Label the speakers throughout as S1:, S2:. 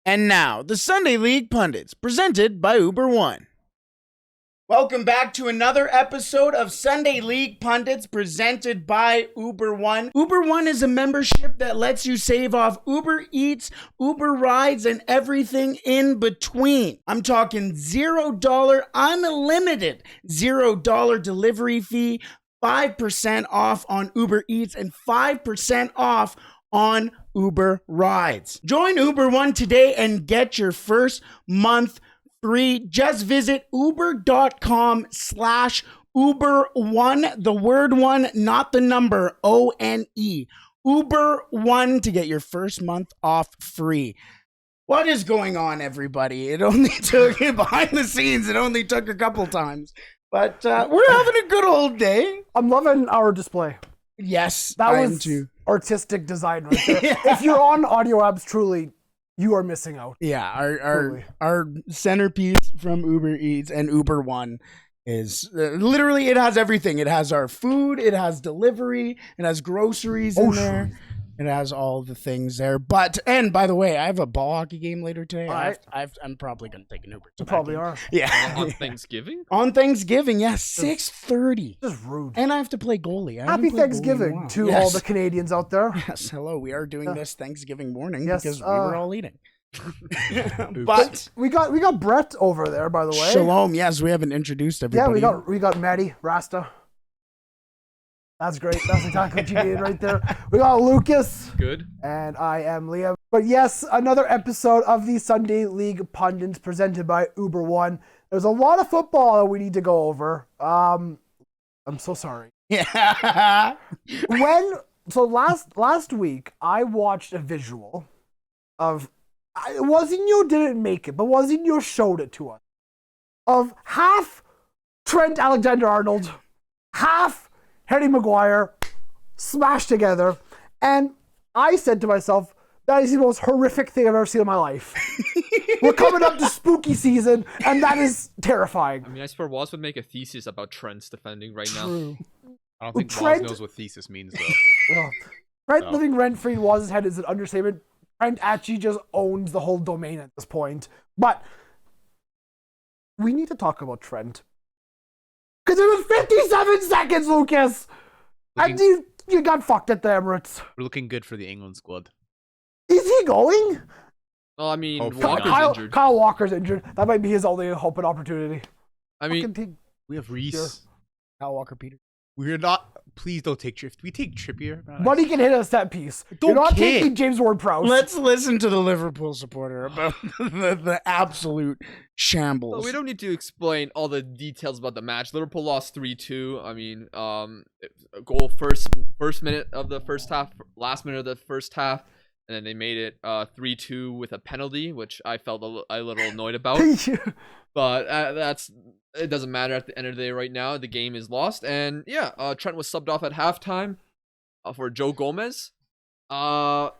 S1: And now, the Sunday League Pundits, presented by Uber One. Welcome back to another episode of Sunday League Pundits, presented by Uber One. Uber One is a membership that lets you save off Uber Eats, Uber Rides, and everything in between. I'm talking $0 unlimited, $0 delivery fee, 5% off on Uber Eats, and 5% off on Uber Rides. Join Uber One today and get your first month free. Just visit uber.com/Uber1, the word one, not the number, O-N-E. Uber One to get your first month off free. What is going on, everybody? It only took, behind the scenes, it only took a couple times. But we're having a good old day.
S2: I'm loving our display.
S1: Yes,
S2: that
S1: I
S2: was
S1: am too.
S2: Artistic design right there. Yeah. If you're on audio apps, truly, you are missing out.
S1: Yeah, our centerpiece from Uber Eats and Uber One is literally, it has everything. It has our food, it has delivery, it has groceries in there. It has all the things there. And by the way, I have a ball hockey game later today. I'm probably going to take an Uber.
S2: You probably are.
S1: Yeah.
S3: On Thanksgiving?
S1: On Thanksgiving, yeah, 6:30.
S2: Just rude.
S1: And I have to play goalie.
S2: Happy Thanksgiving to all the Canadians out there.
S1: Yes, hello. We are doing this Thanksgiving morning because we were all eating.
S2: But we got Brett over there, by the way.
S1: Shalom. Yes, we haven't introduced everybody.
S2: Yeah, we got Maddie Rasta. That's great. That's exactly what you did right there. We got Lucas.
S3: Good.
S2: And I am Liam. But yes, another episode of the Sunday League Pundits presented by Uber One. There's a lot of football that we need to go over. I'm so sorry.
S1: Yeah.
S2: Last week I watched a visual of, it wasn't you didn't make it, but wasn't you showed it to us, of half Trent Alexander-Arnold, half Harry Maguire smashed together, and I said to myself, that is the most horrific thing I've ever seen in my life. We're coming up to spooky season, and that is terrifying.
S3: I mean, I suppose Woz would make a thesis about Trent's defending right now.
S2: True.
S4: I don't think Woz knows what thesis means, though.
S2: Trent living rent-free in Woz's head is an understatement. Trent actually just owns the whole domain at this point. But we need to talk about Trent. Because it was 57 seconds, Lucas! And you got fucked at the Emirates.
S4: We're looking good for the England squad.
S2: Is he going?
S3: Well, I mean,
S4: Hopefully
S3: Walker's injured.
S2: Kyle Walker's injured. That might be his only hope and opportunity.
S3: I mean,
S4: we have Reese.
S2: Sure.
S1: Kyle Walker-Peters.
S4: We're not. Please don't take Trippier. We take Trippier.
S2: But he can hit a set piece. You're not taking James Ward-Prowse.
S1: Let's listen to the Liverpool supporter about the absolute shambles.
S3: well, we don't need to explain all the details about the match. Liverpool lost 3-2. I mean, a goal first minute of the first half, last minute of the first half, and then they made it 3-2 with a penalty, which I felt a little annoyed about. But it doesn't matter at the end of the day right now. The game is lost. And yeah, Trent was subbed off at halftime for Joe Gomez.
S4: That's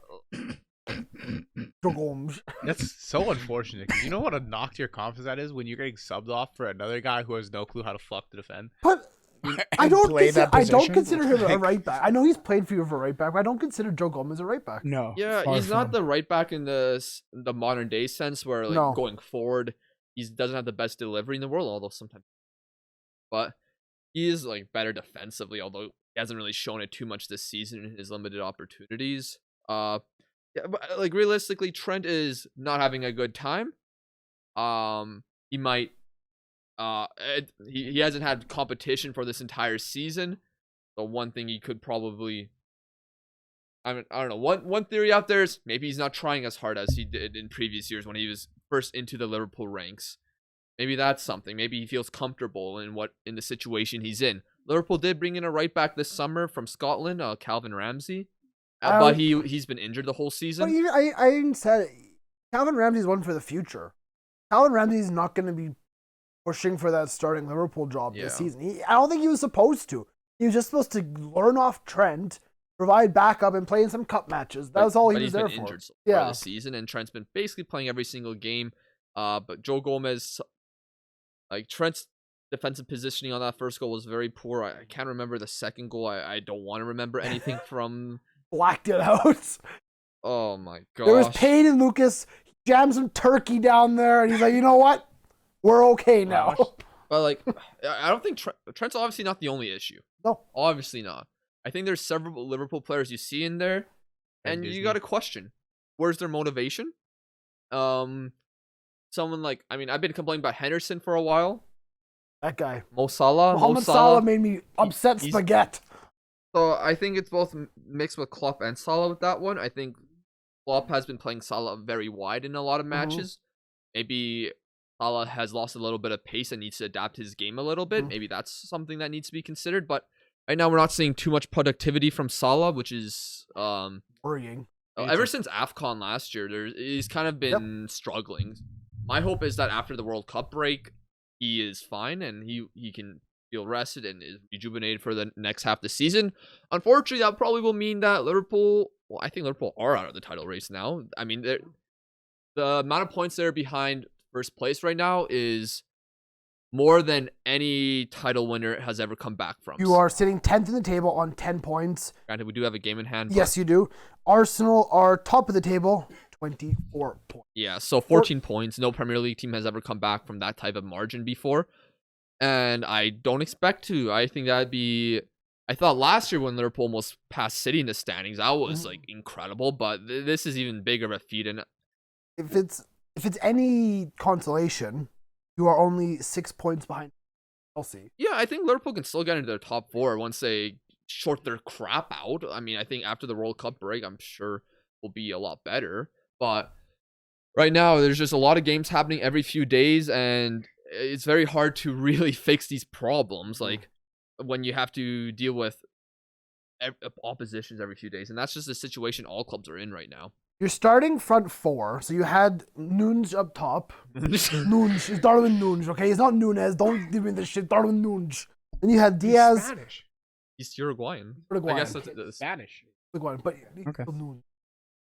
S4: so unfortunate. Because you know what a knock to your confidence that is when you're getting subbed off for another guy who has no clue how to fuck to defend.
S2: But I don't consider him a right back. I know he's played for you for a right back, but I don't consider Joe Gomez a right back.
S1: No.
S3: Yeah, he's not the right back in the modern day sense where going forward, he doesn't have the best delivery in the world, although sometimes. But he is better defensively, although he hasn't really shown it too much this season in his limited opportunities. Yeah, but realistically, Trent is not having a good time. He might. He hasn't had competition for this entire season. The one thing he could probably, I don't know. One theory out there is maybe he's not trying as hard as he did in previous years when he was first into the Liverpool ranks. Maybe that's something. Maybe he feels comfortable in the situation he's in. Liverpool did bring in a right back this summer from Scotland, Calvin Ramsey, but he's been injured the whole season.
S2: But I even said Calvin Ramsey's one for the future. Calvin Ramsey's not going to be pushing for that starting Liverpool job this season. I don't think he was supposed to. He was just supposed to learn off Trent, provide backup, and play in some cup matches. That was all he was there for. He's been injured so far this season, and Trent's been basically playing every single game. But Joe Gomez, Trent's defensive positioning on that first goal was very poor. I can't remember the second goal. I don't want to remember anything from. Blacked it out.
S3: Oh my gosh.
S2: There was pain in Lucas. jam some turkey down there, and he's like, you know what? We're okay now.
S3: But like, I don't think Trent's obviously not the only issue.
S2: No,
S3: obviously not. I think there's several Liverpool players you see in there, and you got to question where's their motivation. Someone like, I mean, I've been complaining about Henderson for a while.
S2: that guy.
S3: Mo Salah.
S2: Mohamed Salah made me upset spaghetti.
S3: So I think it's both mixed with Klopp and Salah with that one. I think Klopp has been playing Salah very wide in a lot of matches. Maybe Salah has lost a little bit of pace and needs to adapt his game a little bit. Maybe that's something that needs to be considered. But right now we're not seeing too much productivity from Salah, which is
S2: worrying.
S3: Ever since AFCON last year, he's kind of been struggling. My hope is that after the World Cup break, he is fine and he can feel rested and is rejuvenated for the next half of the season. Unfortunately, that probably will mean that Liverpool, well, I think Liverpool are out of the title race now. I mean, the amount of points they're behind first place right now is more than any title winner has ever come back from.
S2: You are sitting 10th in the table on 10 points.
S3: Granted, we do have a game in hand.
S2: Yes, you do. Arsenal are top of the table, 24 points.
S3: Yeah, so 14 points. No Premier League team has ever come back from that type of margin before. And I don't expect to. I think that'd be... I thought last year when Liverpool almost passed City in the standings, that was like incredible. But this is even bigger of a feat. And
S2: if it's any consolation, you are only 6 points behind Chelsea.
S3: Yeah, I think Liverpool can still get into their top four once they sort their crap out. I mean, I think after the World Cup break, I'm sure will be a lot better. But right now, there's just a lot of games happening every few days, and it's very hard to really fix these problems. Like when you have to deal with oppositions every few days, and that's just the situation all clubs are in right now.
S2: You're starting front four, so you had Nunes up top. Nunes, you started with Nunes, okay? It's not Nunes. Don't give me this shit. Started with Nunes. Then you had Diaz.
S4: He's Spanish.
S3: He's Uruguayan.
S2: Uruguayan.
S3: I guess that's
S4: Spanish.
S2: Uruguayan, but
S5: Okay.
S2: Nunes.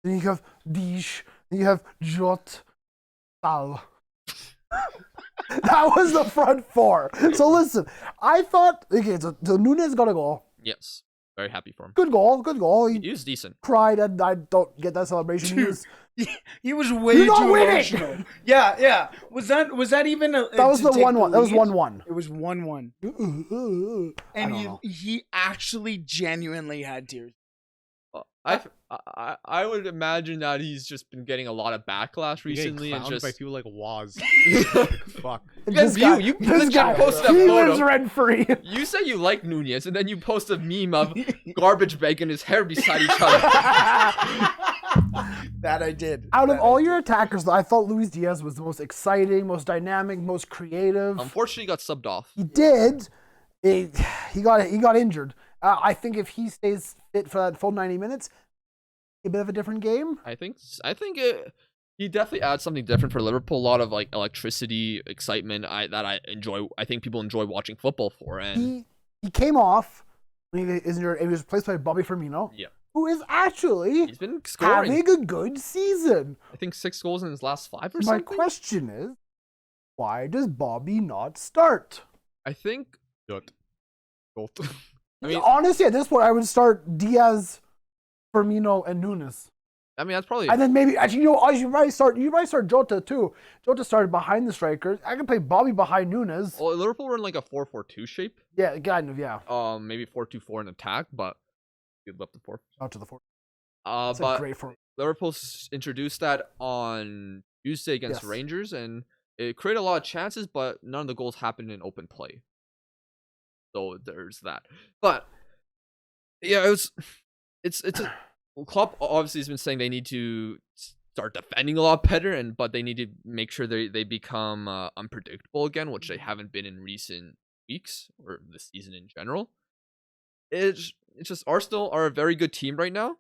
S2: Then you have Dish. Then you have Jot. Sal. That was the front four. So listen, I thought, okay, so Nunes got a goal.
S3: Yes. Very happy for him.
S2: Good goal.
S3: He was decent.
S2: Cried, and I don't get that celebration.
S1: Dude, he was way too emotional. Yeah. Was that even a...
S2: That was the 1-1. That was 1-1.
S1: It was 1-1. And he actually genuinely had tears.
S3: I would imagine that he's just been getting a lot of backlash recently and just
S4: by people like Waz. Fuck.
S2: This guy,
S3: you
S2: this guy,
S3: posted a
S2: he
S3: photo.
S2: lives rent free.
S3: You say you like Nunez, and then you post a meme of garbage bag and his hair beside each other.
S1: That I did.
S2: Out of all your attackers, though, I thought Luis Diaz was the most exciting, most dynamic, most creative.
S3: Unfortunately, he got subbed off.
S2: He did. He got injured. I think if he stays fit for that full 90 minutes, a bit of a different game.
S3: I think he definitely adds something different for Liverpool. A lot of like electricity, excitement that I enjoy. I think people enjoy watching football for. And
S2: he came off when he was injured. He was replaced by Bobby Firmino.
S3: Yeah.
S2: Who is actually
S3: he's been scoring.
S2: having a good season.
S3: I think 6 goals in his last 5 or
S2: My
S3: something.
S2: question is, why does Bobby not start?
S3: I think. I mean,
S2: honestly, at this point, I would start Diaz, Firmino, and Nunes.
S3: I mean, that's probably.
S2: And then maybe actually, you might start Jota too. Jota started behind the strikers. I could play Bobby behind Nunes.
S3: Well, Liverpool were in like a 4-4-2 shape.
S2: Yeah, kind of, yeah.
S3: Maybe 4-2-4 in attack, but you'd left the 4.
S2: Out to the 4.
S3: But
S2: great for
S3: Liverpool introduced that on Tuesday against Rangers, and it created a lot of chances, but none of the goals happened in open play. So there's that. But yeah, it's Klopp obviously has been saying they need to start defending a lot better, but they need to make sure they become unpredictable again, which they haven't been in recent weeks or this season in general. It's just Arsenal are a very good team right now.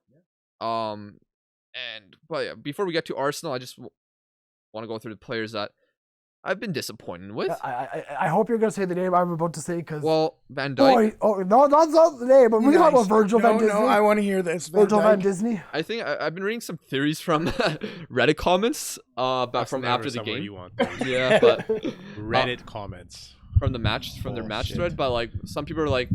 S3: But yeah, before we get to Arsenal, I just want to go through the players that I've been disappointed with.
S2: I hope you're going to say the name I'm about to say because...
S3: Well, Van Dijk.
S2: No, that's not the name, but we can talk about Virgil Van Disney.
S1: No, I want to hear this.
S2: Virgil Van Disney.
S3: I think I've been reading some theories from Reddit comments from after the game.
S4: You want
S3: yeah, but
S4: Reddit comments
S3: from their match thread. But like some people are like,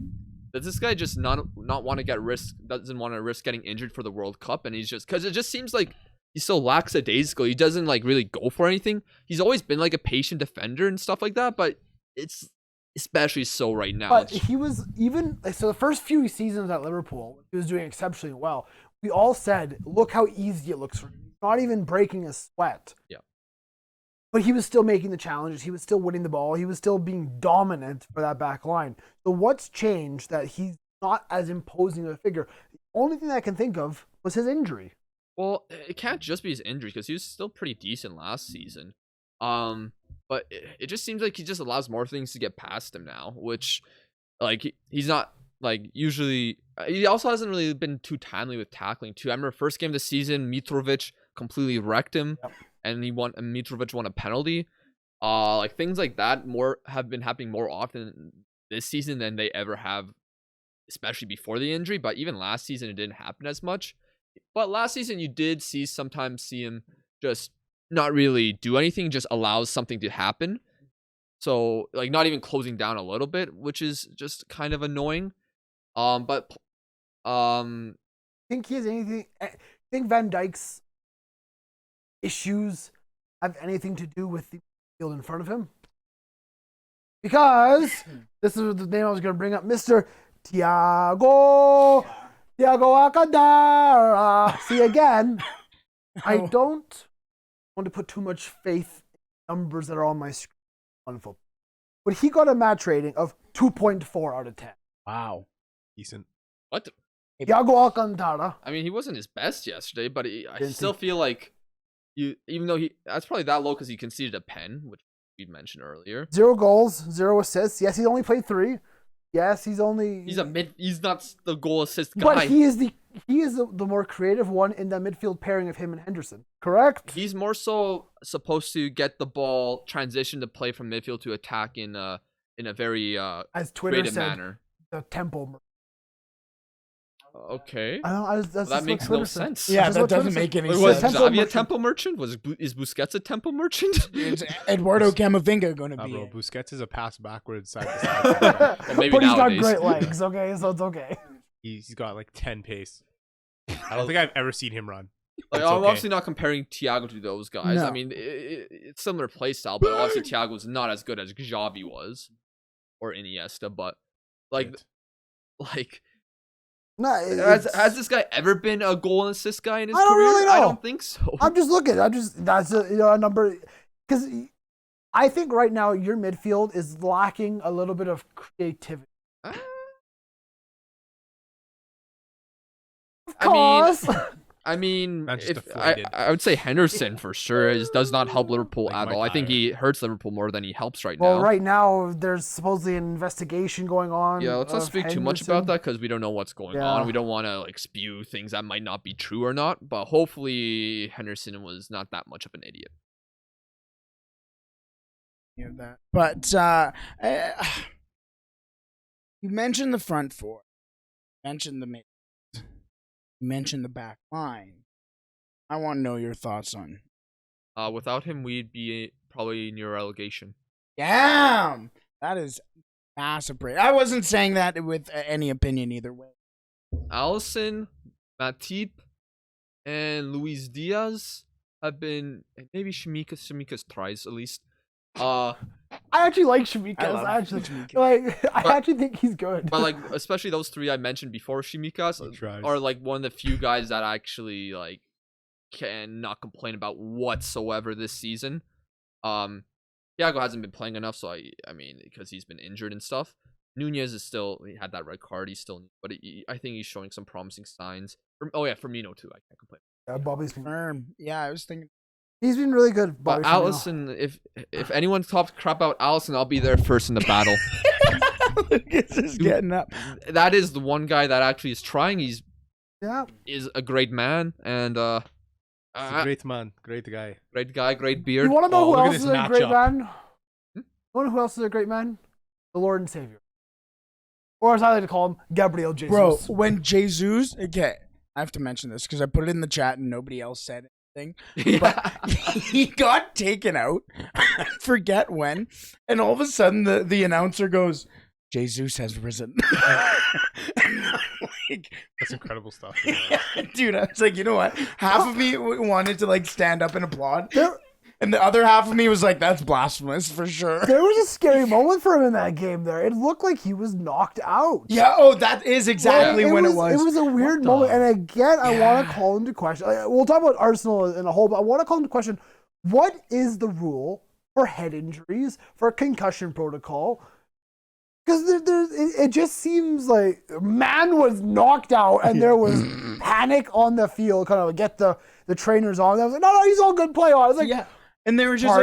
S3: does this guy just not want to doesn't want to risk getting injured for the World Cup? And he's just because it just seems like he's so lackadaisical. He doesn't like really go for anything. He's always been like a patient defender and stuff like that, but it's especially so right now.
S2: But he was even so the first few seasons at Liverpool, he was doing exceptionally well. We all said, "Look how easy it looks for him. He's not even breaking a sweat."
S3: Yeah.
S2: But he was still making the challenges. He was still winning the ball. He was still being dominant for that back line. So what's changed that he's not as imposing of a figure? The only thing that I can think of was his injury.
S3: Well, it can't just be his injury because he was still pretty decent last season. But it just seems like he just allows more things to get past him now, which, like, he's not, like, usually... He also hasn't really been too timely with tackling, too. I remember first game of the season, Mitrovic completely wrecked him, and Mitrovic won a penalty. Like, things like that have been happening more often this season than they ever have, especially before the injury. But even last season, it didn't happen as much. But last season, you did sometimes see him just not really do anything, just allows something to happen. So, like, not even closing down a little bit, which is just kind of annoying. But
S2: think he has anything? Think Van Dijk's issues have anything to do with the field in front of him? Because this is the name I was going to bring up, Mr. Thiago Alcantara. See, again, I don't want to put too much faith in numbers that are on my screen on football. But he got a match rating of 2.4 out of 10.
S1: Wow.
S4: Decent.
S3: what?
S2: Thiago Alcantara.
S3: I mean, he wasn't his best yesterday, but I still feel like even though that's probably that low because he conceded a pen, which we mentioned earlier.
S2: 0 goals, 0 assists. Yes, he's only played 3. Yes, he's not
S3: the goal assist guy.
S2: But he is the more creative one in the midfield pairing of him and Henderson. Correct?
S3: He's more so supposed to get the ball, transition to play from midfield to attack in a very
S2: as Twitter
S3: creative
S2: said,
S3: manner.
S2: the temple.
S3: Okay.
S2: That
S3: makes no sense.
S1: Yeah, that doesn't make any sense.
S3: Was Xabi a temple merchant? Is Busquets a temple merchant?
S1: Is Eduardo Camavinga going to be?
S4: Bro, Busquets is a pass backwards side to side.
S3: Well, maybe
S2: but he's
S3: nowadays.
S2: got great legs, okay? So it's okay.
S4: He's got like 10 pace. I don't think I've ever seen him run.
S3: Like, I'm obviously not comparing Thiago to those guys.
S1: No.
S3: I mean, it's similar play style, but obviously Thiago was not as good as Xavi was or Iniesta. But like.
S2: No,
S3: has this guy ever been a goal and assist guy in his
S2: I don't
S3: career?
S2: really know.
S3: I don't think so.
S2: I'm just looking. That's a number because I think right now your midfield is lacking a little bit of creativity.
S3: I mean,
S4: That's just
S3: if I would say Henderson for sure does not help Liverpool
S4: Like
S3: at
S4: Mike
S3: all. I think
S4: Dyer.
S3: he hurts Liverpool more than he helps right
S2: Well,
S3: now.
S2: right now there's supposedly an investigation going on.
S3: Yeah, let's not
S2: of
S3: speak too much
S2: Henderson.
S3: about that because we don't know what's going on. We don't want to like spew things that might not be true or not. But hopefully Henderson was not that much of an idiot.
S1: That. But you mentioned the front four, you mentioned the mid, you mentioned the back line. I want to know your thoughts on.
S3: Without him, we'd be probably near relegation.
S1: Damn, that is massive break. I wasn't saying that with any opinion either way.
S3: Alisson, Matip, and Luis Diaz have been maybe Shimika's tries at least.
S2: I actually like Shimikas. I actually think he's good.
S3: But like, especially those three I mentioned before, Shimikas are like one of the few guys that actually like cannot complain about whatsoever this season. Thiago hasn't been playing enough, so I mean, because he's been injured and stuff. Nunez is still, he had that red card. He's still, but I think he's showing some promising signs. Firmino too. I can't complain.
S2: Bobby's been
S1: Firm. Yeah, I was thinking.
S2: He's been really good.
S3: But
S2: Bobby
S3: Alisson, if anyone talks crap about Alisson, I'll be there first in the battle.
S1: Lucas is getting up.
S3: That is the one guy that actually is trying. Is a great man, and
S4: He's a great man, great guy.
S3: Great guy, great beard.
S2: You want to know who
S4: look at
S2: else
S4: this
S2: is a great
S4: matchup.
S2: man? You want to know who else is a great man? The Lord and Savior. Or as I like to call him, Gabriel Jesus.
S1: Bro, when Jesus, okay, I have to mention this because I put it in the chat and nobody else said anything. But he got taken out. I forget when. And all of a sudden the announcer goes, Jesus has risen. And I'm like,
S4: That's incredible stuff.
S1: dude, I was like, you know what? Half of me wanted to like stand up and applaud.
S2: There,
S1: And the other half of me was like, that's blasphemous for sure.
S2: there was a scary moment for him in that game there. It looked like he was knocked out.
S1: Yeah, oh, that is exactly when it was.
S2: It was a weird moment. And again, I want to call into question. We'll talk about Arsenal in a whole, but I want to call into question, what is the rule for head injuries, for concussion protocol? Because it just seems like man was knocked out and there was panic on the field, kind of get the trainers on. I was like, no, he's all good, play on. I was like,
S1: yeah. And they were just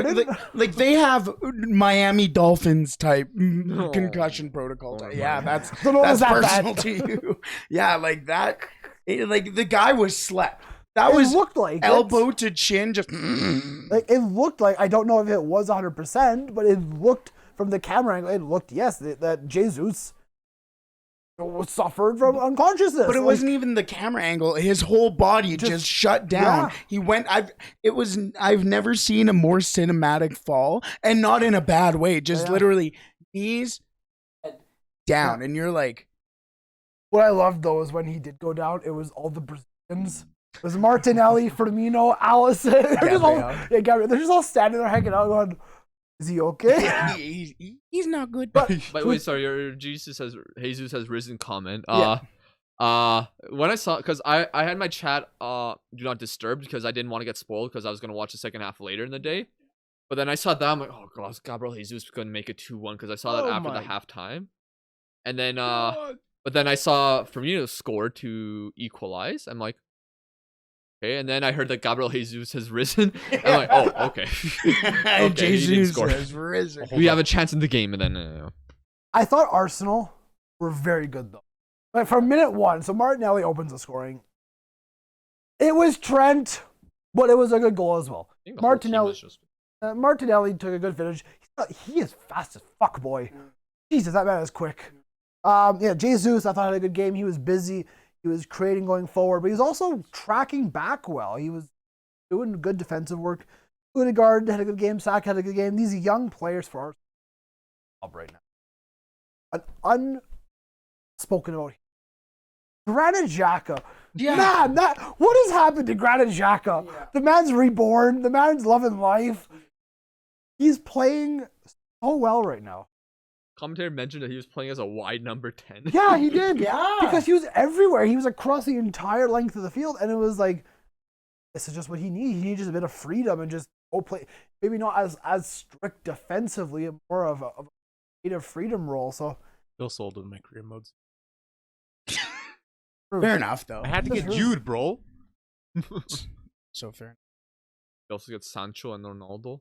S1: like they have Miami Dolphins type concussion protocol. Yeah, that's personal to you. Yeah, like that. Like the guy was slept. That was
S2: looked like
S1: elbow to chin, just
S2: like it looked like. I don't know if it was 100%, but it looked from the camera angle. It looked that Jesus suffered from unconsciousness.
S1: But it wasn't even the camera angle. His whole body just shut down.
S2: Yeah.
S1: He went. I've never seen a more cinematic fall, and not in a bad way. Just literally knees down, and you're like.
S2: What I loved though is when he did go down, it was all the Brazilians. It was Martinelli, Firmino, Allison. Gabriel. They're just all standing there hanging out, going, "Is he okay?"
S1: He's not good.
S3: But wait, sorry, your Jesus has risen comment. When I saw, because I had my chat do not disturb because I didn't want to get spoiled because I was gonna watch the second half later in the day. But then I saw that, I'm like, oh god, Gabriel Jesus is gonna make it 2-1 because I saw that after the halftime. And then but then I saw Firmino score to equalize. I'm like, okay, and then I heard that Gabriel Jesus has risen. I'm like, oh, okay. Okay,
S1: Jesus has risen.
S3: We have a chance in the game, and then.
S2: I thought Arsenal were very good though. Like from minute one, so Martinelli opens the scoring. It was Trent, but it was a good goal as well. Martinelli took a good finish. He is fast as fuck, boy. Jesus, that man is quick. Jesus, I thought had a good game. He was busy. He was creating going forward, but he was also tracking back well. He was doing good defensive work. Odegaard had a good game. Saka had a good game. These young players for Arsenal right now. An unspoken about Granit Xhaka. Man, what has happened to Granit Xhaka? Yeah. The man's reborn. The man's loving life. He's playing so well right now.
S3: Commentator mentioned that he was playing as a wide number 10.
S2: Yeah, he did. Yeah. Because he was everywhere. He was across the entire length of the field. And it was like, this is just what he needs. He needs just a bit of freedom and just go play. Maybe not as strict defensively, more of a creative freedom role. So
S4: Still sold in my career modes.
S1: Fair enough, though.
S4: I had to get Jude, bro.
S1: So fair.
S3: You also get Sancho and Ronaldo.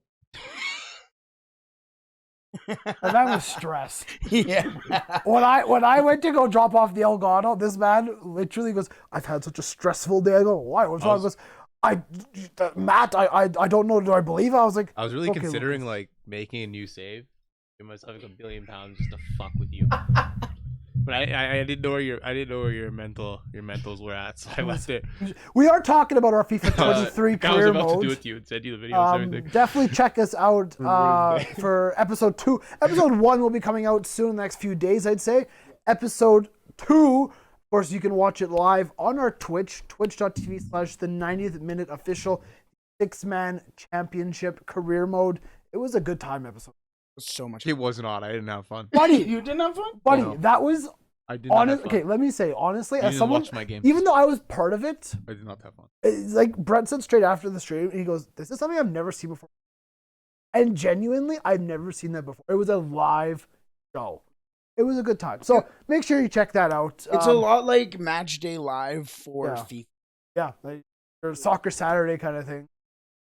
S2: And I was stressed.
S1: Yeah.
S2: When I went to go drop off the Elgato, this man literally goes, "I've had such a stressful day." I go, "Why? What's wrong?" He goes, Matt, I don't know. Do I believe?" I was like,
S4: I was really considering like making a new save, give myself like £1 billion just to fuck with you. But I didn't know where your mentals were at, so I left it.
S2: We are talking about our FIFA 23 career mode.
S4: I was about to do it to you and send you the videos and everything.
S2: Definitely check us out for episode 2. Episode 1 will be coming out soon in the next few days, I'd say. Episode 2, of course, you can watch it live on our Twitch, twitch.tv/the 90th minute official 6-man championship career mode. It was a good time episode.
S1: So much.
S4: It was not. I didn't have fun.
S2: Buddy,
S1: You didn't have fun?
S2: Buddy,
S4: No.
S2: that was
S4: I did not have fun.
S2: okay, let me say honestly,
S4: You
S2: as
S4: didn't
S2: someone,
S4: watch my game.
S2: even though I was part of it,
S4: I did not have fun.
S2: it's like Brett said straight after the stream, he goes, "This is something I've never seen before." And genuinely, I've never seen that before. It was a live show. It was a good time. So make sure you check that out.
S1: It's a lot like Match Day Live for FIFA.
S2: Yeah, like or Soccer Saturday kind of thing.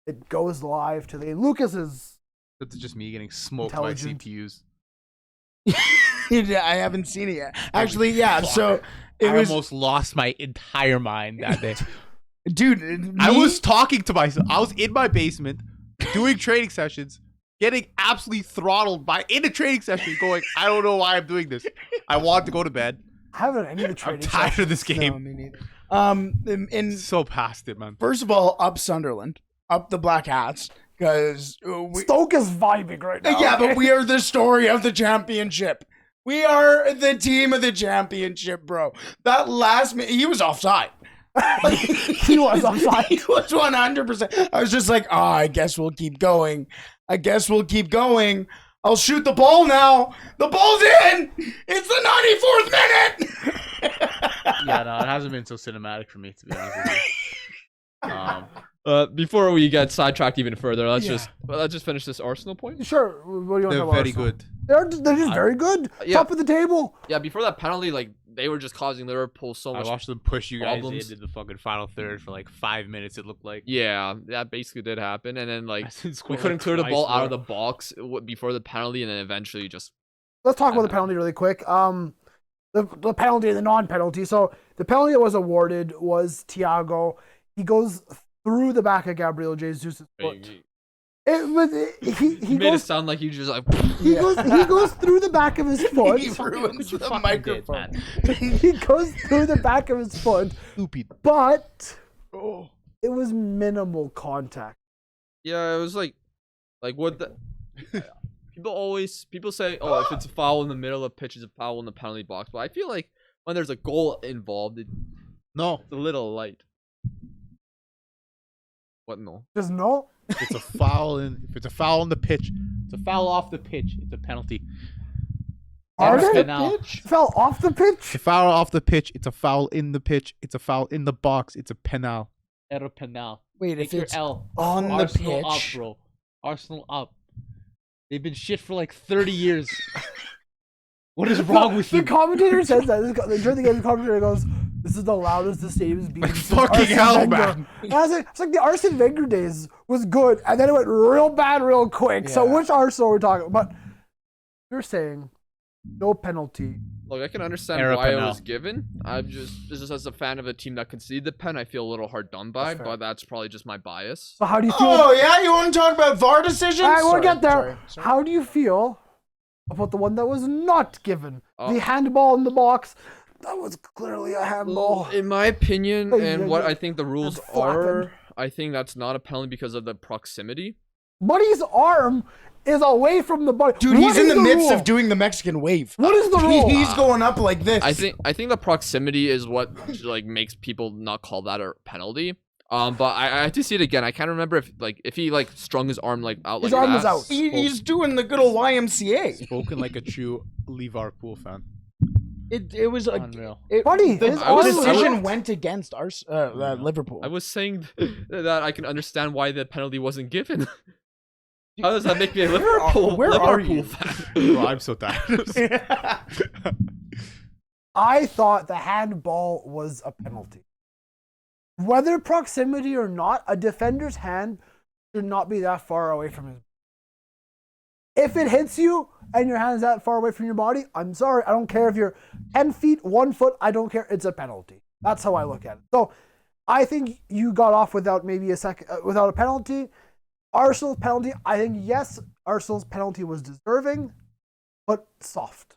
S2: It goes live to Lucas is.
S4: It's just me getting smoked by CPUs.
S1: I haven't seen it yet. Actually, yeah. So
S4: I almost lost my entire mind that day.
S1: Dude,
S4: I was talking to myself. I was in my basement doing training sessions, getting absolutely throttled in a training session, going, I don't know why I'm doing this. I want to go to bed.
S2: I haven't any of the training.
S4: I'm tired of this game.
S1: No, me neither.
S4: So past it, man.
S1: First of all, up Sunderland, up the Black Hats, because
S2: Stoke is vibing right now.
S1: Yeah, but we are the story of the championship. We are the team of the championship, bro. That last minute, he was offside.
S2: He was offside.
S1: He was 100%. I was just like, I guess we'll keep going. I'll shoot the ball now. The ball's in. It's the 94th minute.
S4: Yeah, no, it hasn't been so cinematic for me, to be honest with you.
S3: Before we get sidetracked even further, let's just finish this Arsenal point.
S2: Sure. What do you want to
S4: They're
S2: talk about
S4: very
S2: Arsenal?
S4: good.
S2: They're just very good.
S3: Yeah.
S2: Top of the table.
S3: Yeah, before that penalty, like they were just causing Liverpool so
S4: I
S3: much.
S4: watched them push you guys
S3: problems.
S4: into the fucking final third for like 5 minutes, it looked like.
S3: Yeah, that basically did happen, and then like we
S4: We
S3: couldn't clear the ball out of the box before the penalty, and then eventually just.
S2: Let's talk about the penalty really quick. The penalty and the non-penalty. So the penalty that was awarded was Thiago. He goes through the back of Gabriel Jesus' foot. He
S3: made it
S2: goes,
S3: sound like he just like.
S2: he goes through the back of his foot.
S1: He ruins the microphone.
S2: He goes through the back of his foot.
S4: Stupid.
S2: But it was minimal contact.
S3: Yeah, it was like what the. People say, oh, if it's a foul in the middle of the pitch, it's a foul in the penalty box. But I feel like when there's a goal involved, it's a little light. What no?
S2: Just no.
S4: If it's a foul on the pitch, it's a foul off the pitch. It's a penalty.
S2: Are they?
S4: Penal.
S2: Fell off the pitch.
S5: A foul off the pitch. It's a foul in the pitch. It's a foul in the box. It's a penal.
S4: Error penal.
S1: Wait,
S4: Take
S1: if
S4: your
S1: it's
S4: L.
S1: on the
S4: Arsenal
S1: pitch.
S4: up, bro. Arsenal up. They've been shit for like 30 years. What is wrong with
S2: The
S4: you?
S2: commentator says that during the game. The commentator goes, "This is the loudest the stadium's been."
S5: Like
S2: since
S5: fucking
S2: Arsene
S5: hell,
S2: Wenger."
S5: man.
S2: And I was like the Arsene Wenger days was good, and then it went real bad real quick. So
S1: Yeah.
S2: which Arsenal we're talking about? But you're saying no penalty.
S3: Look, I can understand
S4: Error
S3: why it
S4: penal.
S3: was given. I'm just as a fan of a team that conceded the pen, I feel a little hard done by,
S2: That's fair.
S3: but that's probably just my bias.
S2: So how do you feel?
S1: Oh, yeah? You want to talk about VAR decisions?
S2: All right, we'll
S1: Sorry,
S2: get there.
S1: sorry.
S2: How do you feel about the one that was not given?
S3: Oh.
S2: The handball in the box. That was clearly a handball.
S3: Well, in my opinion,
S2: Hey,
S3: and
S2: yeah,
S3: what
S2: yeah.
S3: I think the rules
S2: That's flapping.
S3: are, I think that's not a penalty because of the proximity.
S2: Buddy's arm is away from the body.
S1: Dude,
S2: What
S1: he's in
S2: is
S1: the midst
S2: rule?
S1: of doing the Mexican wave.
S2: What is the rule?
S1: He's going up like this.
S3: I think the proximity is what like makes people not call that a penalty. But I have to see it again. I can't remember if he like strung his arm like out
S2: His
S3: like
S2: arm
S3: that.
S2: was out.
S1: He's doing the good old YMCA.
S5: Spoken like a true Liverpool fan.
S1: It was a
S4: Unreal.
S2: Buddy,
S1: the
S2: his
S3: arm was
S1: decision
S3: out.
S1: went against Liverpool.
S3: I was saying that I can understand why the penalty wasn't given. How does that make me a Liverpool fan?
S5: Bro, I'm so tired.
S2: I thought the handball was a penalty. Whether proximity or not, a defender's hand should not be that far away from his. If it hits you and your hand is that far away from your body, I'm sorry. I don't care if you're 10 feet, 1 foot. I don't care. It's a penalty. That's how I look at it. So I think you got off without maybe without a penalty. Arsenal's penalty, I think, yes, Arsenal's penalty was deserving, but soft.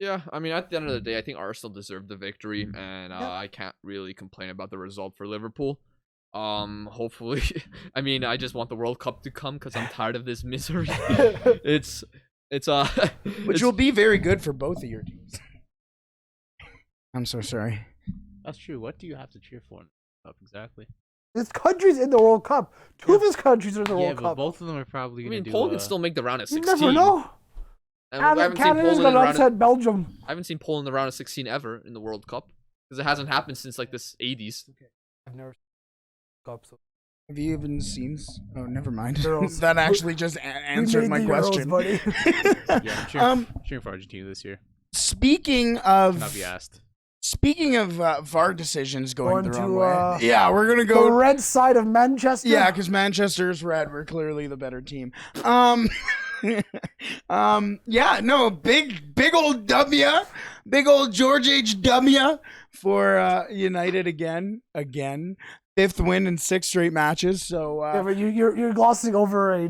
S3: Yeah, I mean, at the end of the day, I think Arsenal deserved the victory, and I can't really complain about the result for Liverpool. Hopefully, I mean, I just want the World Cup to come because I'm tired of this misery. Which
S1: Which will be very good for both of your teams. I'm so sorry.
S4: That's true. What do you have to cheer for in the Cup exactly?
S2: His country's in the World Cup. Two of his countries are in the
S4: Yeah,
S2: World
S4: but
S2: Cup.
S4: both of them are probably
S3: I
S4: gonna
S3: mean,
S4: do.
S3: Poland can still make the round of
S2: You
S3: 16.
S2: never know.
S3: And I haven't seen
S2: Canada's
S3: Poland in
S2: gonna
S3: the round of,
S2: upset Belgium.
S3: I haven't seen Poland in the round of 16 ever in the World Cup because it hasn't happened since like this 80s.
S2: I've never seen Cup, so
S1: Have you even seen? Oh, never mind.
S2: Euros.
S1: That actually just answered
S2: we
S1: my
S2: made the
S1: question.
S2: Euros, buddy.
S4: Yeah, I'm cheering for Argentina this year.
S1: Speaking
S4: Not be
S1: of
S4: asked.
S1: VAR decisions going the
S2: Going
S1: wrong
S2: to,
S1: way. Yeah, we're gonna
S2: The
S1: go.
S2: red side of Manchester.
S1: Yeah, because Manchester's red. We're clearly the better team. Yeah, no, big old W, big old George H.W. for United again. 5th win in 6 straight matches. So
S2: Yeah, but you're glossing over a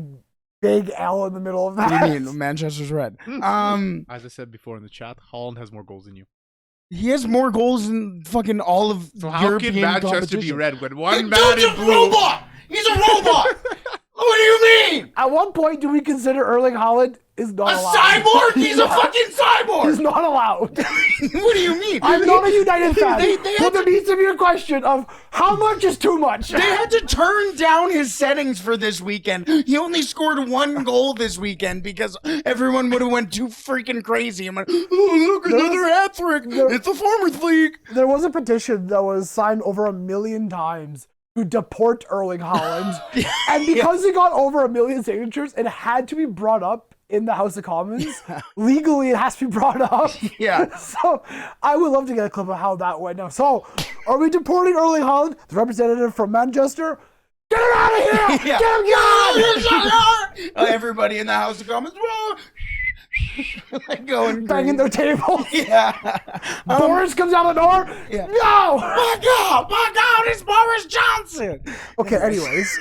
S2: big L in the middle of that.
S1: what do you mean? Manchester's red.
S5: As I said before in the chat, Haaland has more goals than you.
S1: He has more goals than fucking all of
S5: So how
S1: European
S5: can Manchester be
S1: competition.
S5: red when one
S1: The
S5: man
S1: dude's
S5: in
S1: a
S5: blue?
S1: robot. He's a robot. What do you mean?
S2: At what point do we consider Erling Haaland is not
S1: A
S2: allowed?
S1: cyborg? He's a fucking cyborg.
S2: He's not allowed.
S1: What do you mean?
S2: I'm not a United fan.
S1: They
S2: But
S1: had
S2: there needs to be a question of how much is too much.
S1: They had to turn down his settings for this weekend. He only scored 1 goal this weekend because everyone would have went too freaking crazy and went, oh, look, another hat-trick. It's the Farmers League.
S2: There was a petition that was signed over 1 million times to deport Erling Haaland. And because it got over 1 million signatures, it had to be brought up in the House of Commons. Legally, it has to be brought up.
S1: Yeah.
S2: So I would love to get a clip of how that went now. So are we deporting Erling Haaland, the representative from Manchester? Get him out of here!
S1: Yeah.
S2: Get him gone!
S1: Everybody in the House of Commons, whoa. Like going
S2: Banging their tables.
S1: Yeah.
S2: Boris comes out the door.
S1: Yeah.
S2: No!
S1: Back out, it's Boris Johnson.
S2: Okay, anyways.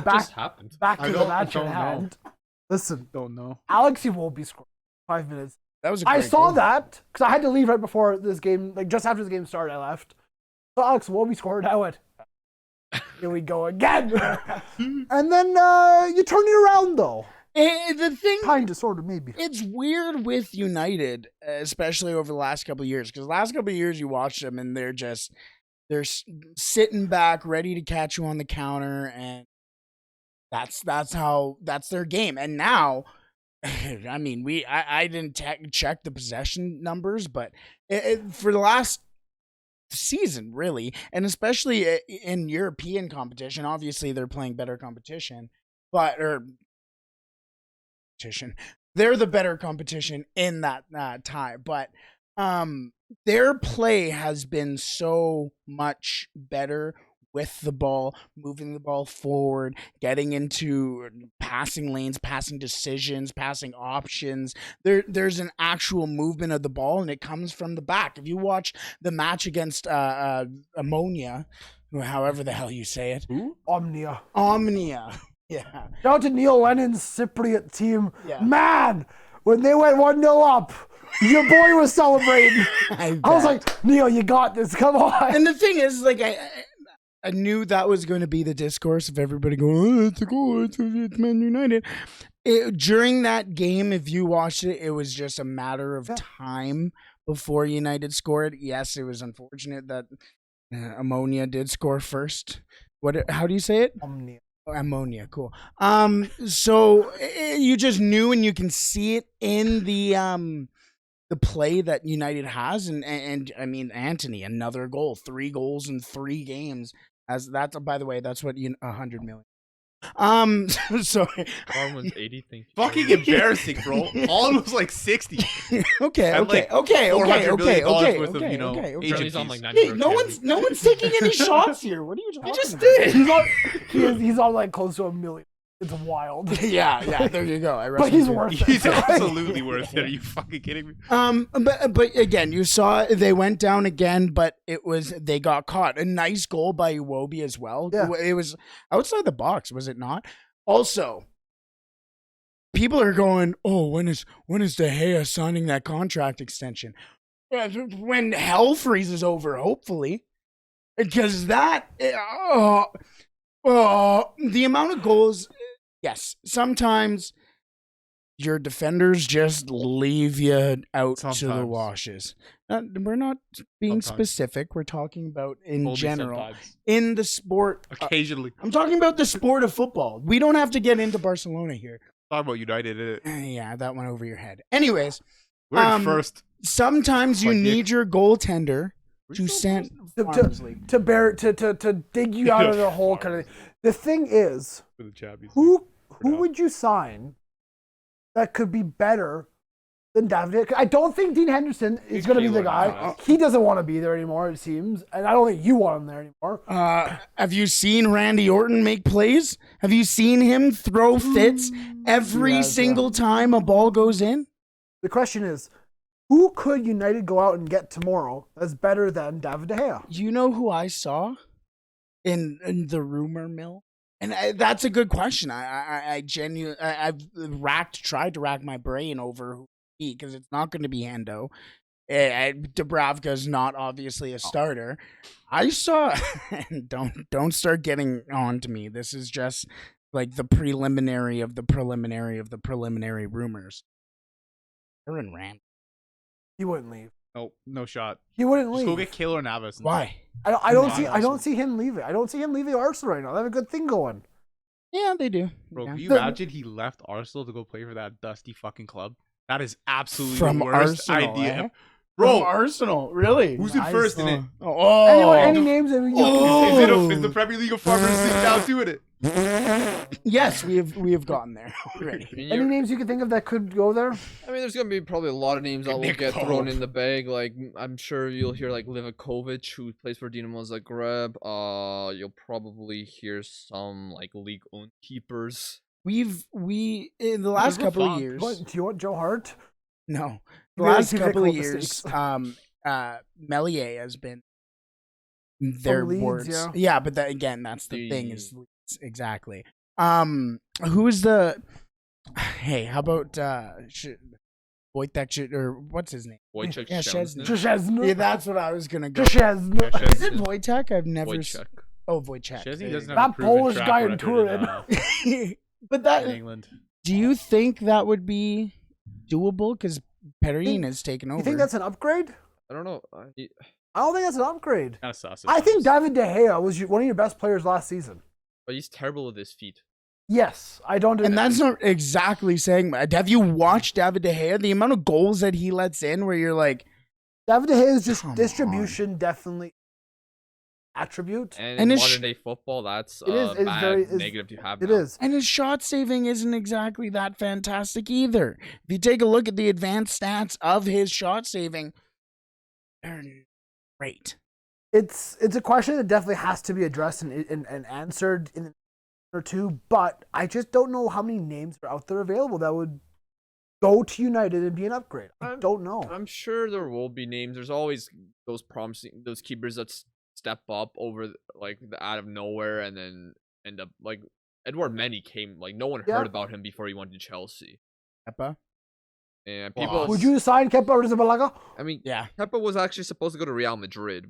S3: Just happened.
S2: Back to the
S5: don't-
S2: match
S5: don't
S2: at
S5: know.
S2: hand. Listen,
S5: Don't know.
S2: Alex Iwobi scored 5 minutes.
S1: That was a
S2: I
S1: great
S2: saw
S1: goal.
S2: that because I had to leave right before this game, like just after this game started. I left. So Alex Iwobi scored. I went, here we go again. And then you turn it around though.
S1: The thing,
S2: Kind of, sort of, maybe.
S1: it's weird with United, especially over the last couple of years, because the last couple of years you watch them and they're sitting back, ready to catch you on the counter, and that's their game. And now, I mean, I didn't check the possession numbers, but for the last season, really, and especially in European competition, obviously they're playing better competition, they're the better competition in that tie, but their play has been so much better with the ball, moving the ball forward, getting into passing lanes, passing decisions, passing options. There's an actual movement of the ball, and it comes from the back. If you watch the match against Ammonia, however the hell you say it,
S2: Omnia.
S1: Yeah.
S2: Shout out to Neil Lennon's Cypriot team.
S1: Yeah.
S2: Man, when they went 1-0 up, your boy was celebrating. I was like, Neil, you got this. Come on.
S1: And the thing is, like, I knew that was going to be the discourse of everybody going, oh, it's a goal, it's Man United. During that game, if you watched it, it was just a matter of time before United scored. Yes, it was unfortunate that Ammonia did score first. How do you say it?
S2: Omnia.
S1: Ammonia, cool. So you just knew, and you can see it in the play that United has, and I mean, Antony, another goal, 3 goals in 3 games. As that's, by the way, that's what 100 million. Sorry.
S3: Arm was 80. Thank you.
S4: Fucking embarrassing, bro. All was like 60.
S1: Okay.
S4: And, like, $400 million worth of, you know,
S1: okay.
S4: agent
S3: He's on
S4: fees.
S3: like
S1: Hey,
S3: 90.
S1: no one's taking any shots here. What are you talking
S3: just
S1: about?
S3: did.
S2: He's on like close to 1 million. It's wild.
S1: Yeah, there you go. I
S2: But he's worth it.
S4: He's absolutely worth it. Are you fucking kidding me?
S1: But again, you saw they went down again, but they got caught. A nice goal by Iwobi as well.
S2: Yeah.
S1: It was outside the box, was it not? Also, people are going, oh, when is De Gea signing that contract extension? When hell freezes over, hopefully, because that the amount of goals. Yes, sometimes your defenders just leave you out to the
S4: Sometimes.
S1: washes. We're not being
S4: Sometimes.
S1: specific. We're talking about in
S3: Only
S1: general.
S3: sometimes.
S1: In the sport.
S4: Occasionally.
S1: I'm talking about the sport of football. We don't have to get into Barcelona here.
S4: Talk about United. Innit?
S1: Yeah, that went over your head. Anyways,
S4: We're in first.
S1: sometimes you
S4: Like
S1: need your goaltender
S4: We're
S1: to
S4: still
S1: send
S2: to dig you out of the hole kind of thing. The thing is,
S4: for the Champions.
S2: who
S4: now.
S2: would you sign that could be better than David? I don't think Dean Henderson is going to be the guy. He doesn't want to be there anymore, it seems, and I don't think you want him there anymore.
S1: Have you seen Randy Orton make plays? Have you seen him throw fits every single time a ball goes in?
S2: The question is, who could United go out and get tomorrow that's better than David De Gea?
S1: You know who I saw in the rumor mill? And that's a good question. I've tried to rack my brain over who because it's not going to be Hendo. Dubravka's not obviously a starter. I saw. Don't start getting on to me. This is just like the preliminary of the preliminary of the preliminary rumors. Aaron Rand.
S2: He wouldn't leave.
S5: Nope, no shot.
S2: He wouldn't
S5: Just
S2: leave.
S5: go get Keylor Navas.
S1: Why?
S2: I don't see him leaving. I don't see him leaving Arsenal right now. They have a good thing going.
S1: Yeah, they do.
S5: Bro,
S1: Yeah.
S5: can you imagine he left Arsenal to go play for that dusty fucking club? That is absolutely
S1: From
S5: the worst
S1: Arsenal,
S5: idea.
S1: eh?
S5: Bro,
S1: From Arsenal, really?
S5: who's in first in it?
S1: Oh,
S2: Any names? That we can
S1: Oh.
S5: Is the Premier League of Farmers League now doing it?
S1: yes, we have gotten there already.
S2: Any names you can think of that could go there?
S3: I mean, there's gonna be probably a lot of names that will
S5: Nick
S3: get
S5: Pope.
S3: thrown in the bag. Like, I'm sure you'll hear like Livakovic, who plays for Dinamo Zagreb. You'll probably hear some like League Goalkeepers.
S1: We in the last
S5: We're
S1: couple of
S5: fine.
S1: years.
S2: Do you want Joe Hart?
S1: No, the
S2: Really
S1: last couple of
S2: difficult
S1: years,
S2: mistakes.
S1: Melier has been their
S2: Leeds,
S1: words.
S2: yeah.
S1: But that again, that's the thing is
S3: The-
S1: Leeds, exactly. Who is the? Hey, how about Wojtek or what's his name?
S3: Wojciech
S1: Yeah,
S3: Szczesny.
S2: Szczesny.
S1: Yeah, that's what I was gonna go.
S2: Szczesny.
S5: Yeah,
S1: Is it Wojtek? I've never.
S3: Wojciech.
S1: Oh, Wojciech.
S5: Chesney doesn't have
S2: That
S5: a proven
S2: Polish
S5: track
S2: guy in
S5: record
S2: Turin.
S1: But
S5: in
S1: that.
S5: England.
S1: Do you think that would be doable? Because Perrine has taken over.
S2: You think that's an upgrade?
S3: I don't know.
S2: I don't think that's an upgrade.
S5: Kind of sus.
S2: I think David De Gea was one of your best players last season.
S3: But he's terrible with his feet.
S2: Yes, I don't.
S1: And that's not exactly saying. Have you watched David De Gea? The amount of goals that he lets in, where you're like,
S2: David De Gea's just
S1: Come
S2: distribution definitely attribute.
S3: And
S1: And
S3: in
S1: his
S3: modern day football, that's
S2: It is- it's
S3: bad
S2: very- it's-
S3: negative to have.
S2: It
S3: now.
S2: is.
S1: and his shot saving isn't exactly that fantastic either. If you take a look at the advanced stats of his shot saving, they're great.
S2: It's a question that definitely has to be addressed and answered in or two, but I just don't know how many names are out there available that would go to United and be an upgrade. I don't know.
S3: I'm sure there will be names. There's always those keepers that step up over like the out of nowhere and then end up like Edouard Mendy came like no one
S2: Yeah.
S3: heard about him before he went to Chelsea.
S1: Kepa?
S3: And
S5: Wow.
S3: people
S2: Would you sign Kepa Arrizabalaga?
S3: I mean
S1: Yeah.
S3: Kepa was actually supposed to go to Real Madrid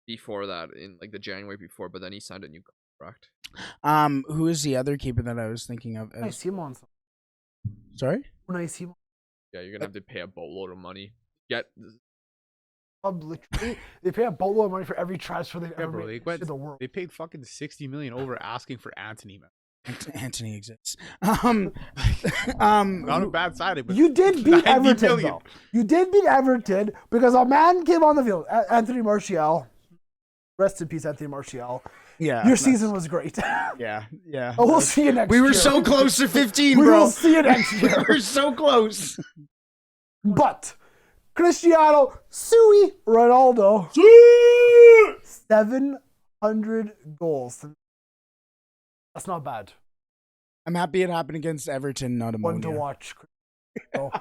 S3: before that in like the January before, but then he signed a new contract.
S1: Who is the other keeper that I was thinking of?
S2: Unai Simon.
S1: Sorry?
S2: Unai Simon.
S3: Yeah, you're gonna have to pay a boatload of money. Get
S2: Literally, they pay a boatload of money for every transfer they've
S5: Yeah,
S2: ever
S5: bro.
S2: made
S5: They went.
S2: to the world.
S5: They paid fucking 60 million over asking for Antony, man.
S1: Antony exists.
S5: Not a bad signing, but
S2: You did beat
S5: 90
S2: Everton,
S5: million.
S2: though. You did beat Everton because a man came on the field, Anthony Martial. Rest in peace, Anthony Martial.
S1: Yeah.
S2: Your season was great.
S1: Yeah. Yeah.
S2: Oh, we'll see you next
S1: We
S2: year.
S1: were so close to 15,
S2: We
S1: bro.
S2: will see you next
S1: We
S2: year.
S1: were so close.
S2: But Cristiano Sui Ronaldo, 700 goals. That's not bad.
S1: I'm happy it happened against Everton, not
S2: One to
S1: Ammonia.
S2: watch. So,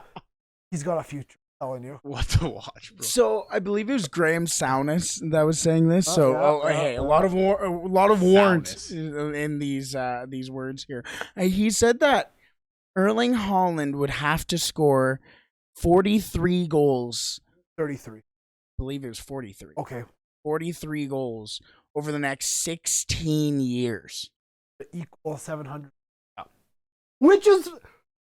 S2: he's got a future. I'm telling you.
S5: what to watch, bro?
S1: So I believe it was Graham Souness that was saying this. So
S2: yeah,
S1: hey,
S2: yeah.
S1: a lot of warrant
S5: Souness.
S1: in these words here. He said that Erling Haaland would have to score 43 goals.
S2: 33.
S1: I believe it was 43.
S2: Okay.
S1: 43 goals over the next 16 years.
S2: Equal 700. Which is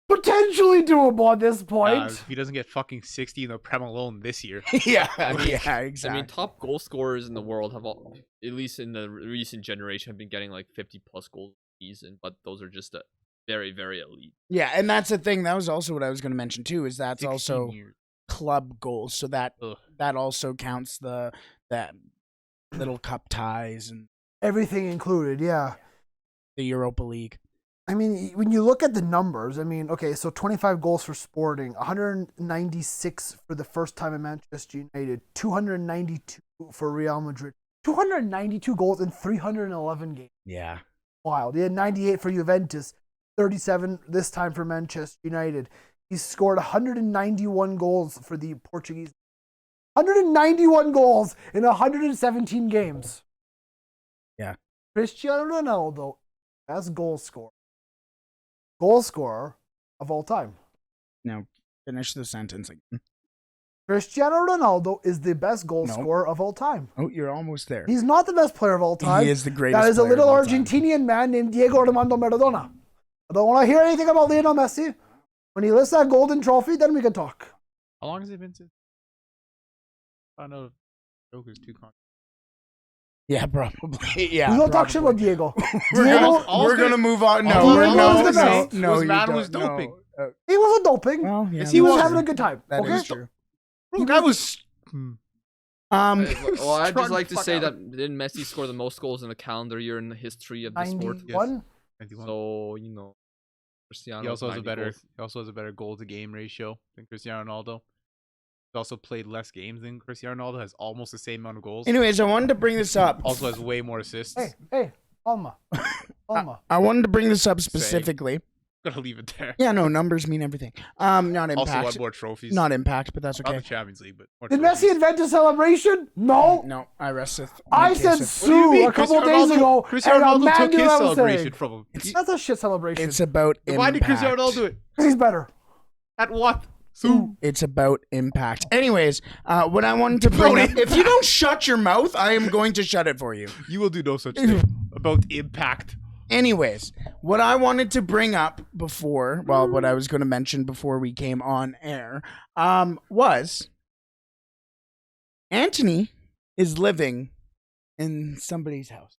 S2: potentially doable at this point.
S5: If he doesn't get fucking 60 in the Prem alone this year.
S1: yeah,
S3: mean-
S1: yeah, exactly.
S3: I mean, top goal scorers in the world have all, at least in the recent generation, have been getting like 50 plus goals a season, but those are just very, very elite.
S1: Yeah, and that's the thing. That was also what I was going to mention too. Is that's
S5: 16
S1: also
S5: years.
S1: club goals, so that
S5: Ugh.
S1: that also counts that little cup ties and
S2: Everything included, yeah.
S1: the Europa League.
S2: I mean, when you look at the numbers, I mean, okay, so 25 goals for Sporting, 196 for the first time in Manchester United, 292 for Real Madrid, 292 goals in 311 games.
S1: Yeah,
S2: Wild. He had 98 for Juventus, 37 this time for Manchester United. He scored 191 goals for the Portuguese. 191 goals in 117 games.
S1: Yeah.
S2: Cristiano Ronaldo, best goal scorer. Goal scorer of all time.
S1: now finish the sentence again.
S2: Cristiano Ronaldo is the best goal
S1: No.
S2: scorer of all time.
S1: Oh, you're almost there.
S2: He's not the best player of all time.
S1: He is the greatest.
S2: That is a
S1: player of
S2: little
S1: all time.
S2: Argentinian man named Diego Armando Maradona. I don't want to hear anything about Lionel Messi. When he lifts that golden trophy, then we can talk.
S5: How long has it been since? I don't know. Joker's too con.
S1: Yeah, probably. Yeah,
S2: We don't talk shit about Diego.
S1: We're gonna move on. No,
S5: Man was doping.
S2: He wasn't doping.
S1: Well, yeah,
S2: He was having a good time.
S1: That
S2: Okay.
S1: is true.
S5: Bro, that was.
S3: Well, I'd just like to
S5: fuck
S3: say
S5: out.
S3: that didn't Messi score the most goals in a calendar year in the history of the sport?
S2: 91.
S5: 91.
S3: So Cristiano.
S5: He also has
S3: 90
S5: a better.
S3: goals.
S5: He also has a better goal to game ratio than Cristiano Ronaldo. He's also played less games than Cristiano Ronaldo. Has almost the same amount of goals.
S1: Anyways, I wanted to bring this up.
S5: Also has way more assists.
S2: Hey, Alma.
S1: I wanted to bring this up specifically.
S5: Gotta leave it there.
S1: Yeah, no, numbers mean everything. Not
S5: Also won
S1: impact.
S5: more trophies.
S1: Not impact, but that's
S5: Not
S1: okay.
S5: the Champions League, but more
S2: Did
S5: trophies.
S2: Messi invent a celebration? No.
S1: No, I resteth.
S2: I said Sue a couple days ago.
S5: Cristiano
S2: and
S5: Ronaldo took his
S2: Emmanuel
S5: celebration
S2: saying,
S5: from him.
S2: That's a shit celebration.
S1: It's about impact.
S5: Why did Cristiano Ronaldo do it?
S2: Because he's better.
S5: At what?
S1: It's about impact. Anyways, what I wanted to bring up, if you don't shut your mouth, I am going to shut it for you.
S5: You will do no such thing. About impact.
S1: Anyways, what I wanted to bring up before, well, what I was going to mention before we came on air, was Antony is living in somebody's house.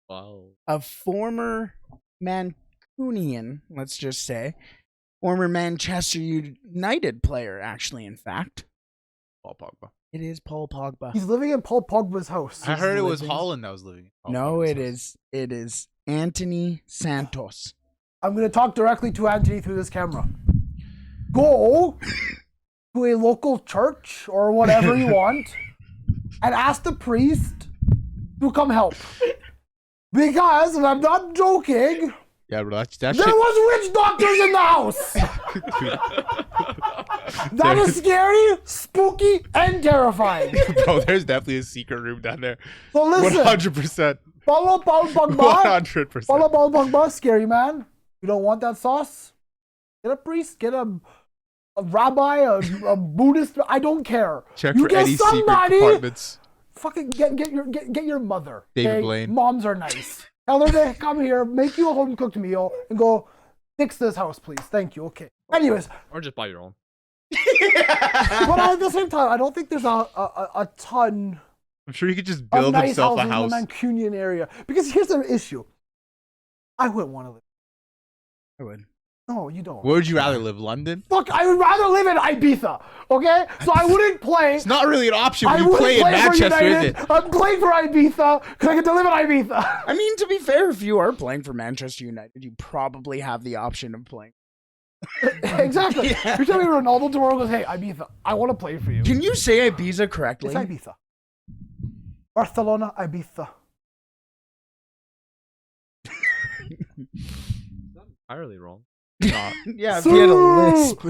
S3: Wow.
S1: A former Mancunian, let's just say, former Manchester United player, actually, in fact.
S5: Paul Pogba.
S1: It is Paul Pogba.
S2: He's living in Paul Pogba's house.
S5: I heard it was
S1: living-
S5: Haaland that was living.
S1: No, it is. It is Antony Santos.
S2: I'm going to talk directly to Antony through this camera. Go to a local church or whatever you want and ask the priest to come help. Because, and I'm not joking,
S5: Yeah, bro. That
S2: there
S5: shit.
S2: was witch doctors in the house. That is scary, spooky, and terrifying.
S5: Bro, there's definitely a secret room down there.
S2: So listen,
S5: 100%.
S2: follow Paul Pogba.
S5: 100%.
S2: Follow Paul Pogba, scary man. You don't want that sauce? Get a priest, get a rabbi, a Buddhist. I don't care.
S5: Check
S2: you
S5: for
S2: get
S5: any secret
S2: somebody.
S5: compartments.
S2: Fucking get your mother.
S5: David
S2: okay?
S5: Blaine.
S2: Moms are nice. Tell her to come here, make you a home cooked meal, and go fix this house, please. Thank you. Okay. Anyways,
S3: Or just buy your own.
S2: but at the same time, I don't think there's a ton
S5: I'm sure he could just
S2: of
S5: build
S2: nice
S5: himself a
S2: houses
S5: house.
S2: in the Mancunian area. Because here's the issue. I wouldn't want to live.
S1: I would.
S2: No, you don't.
S5: Where would you rather live? London?
S2: Fuck, I would rather live in Ibiza. Okay, so I wouldn't play.
S5: It's not really an option
S2: I
S5: when you
S2: wouldn't
S5: play in
S2: for
S5: Manchester, is
S2: United.
S5: it?
S2: I'm playing for Ibiza because I get to live in Ibiza.
S1: I mean, to be fair, if you are playing for Manchester United, you probably have the option of playing.
S2: Exactly.
S1: Yeah.
S2: You're telling me Ronaldo tomorrow goes, hey, Ibiza, I want to play for you.
S1: Can you say Ibiza correctly?
S2: It's Ibiza. Barcelona, Ibiza.
S3: Not entirely wrong.
S1: Yeah, if you had a lisp.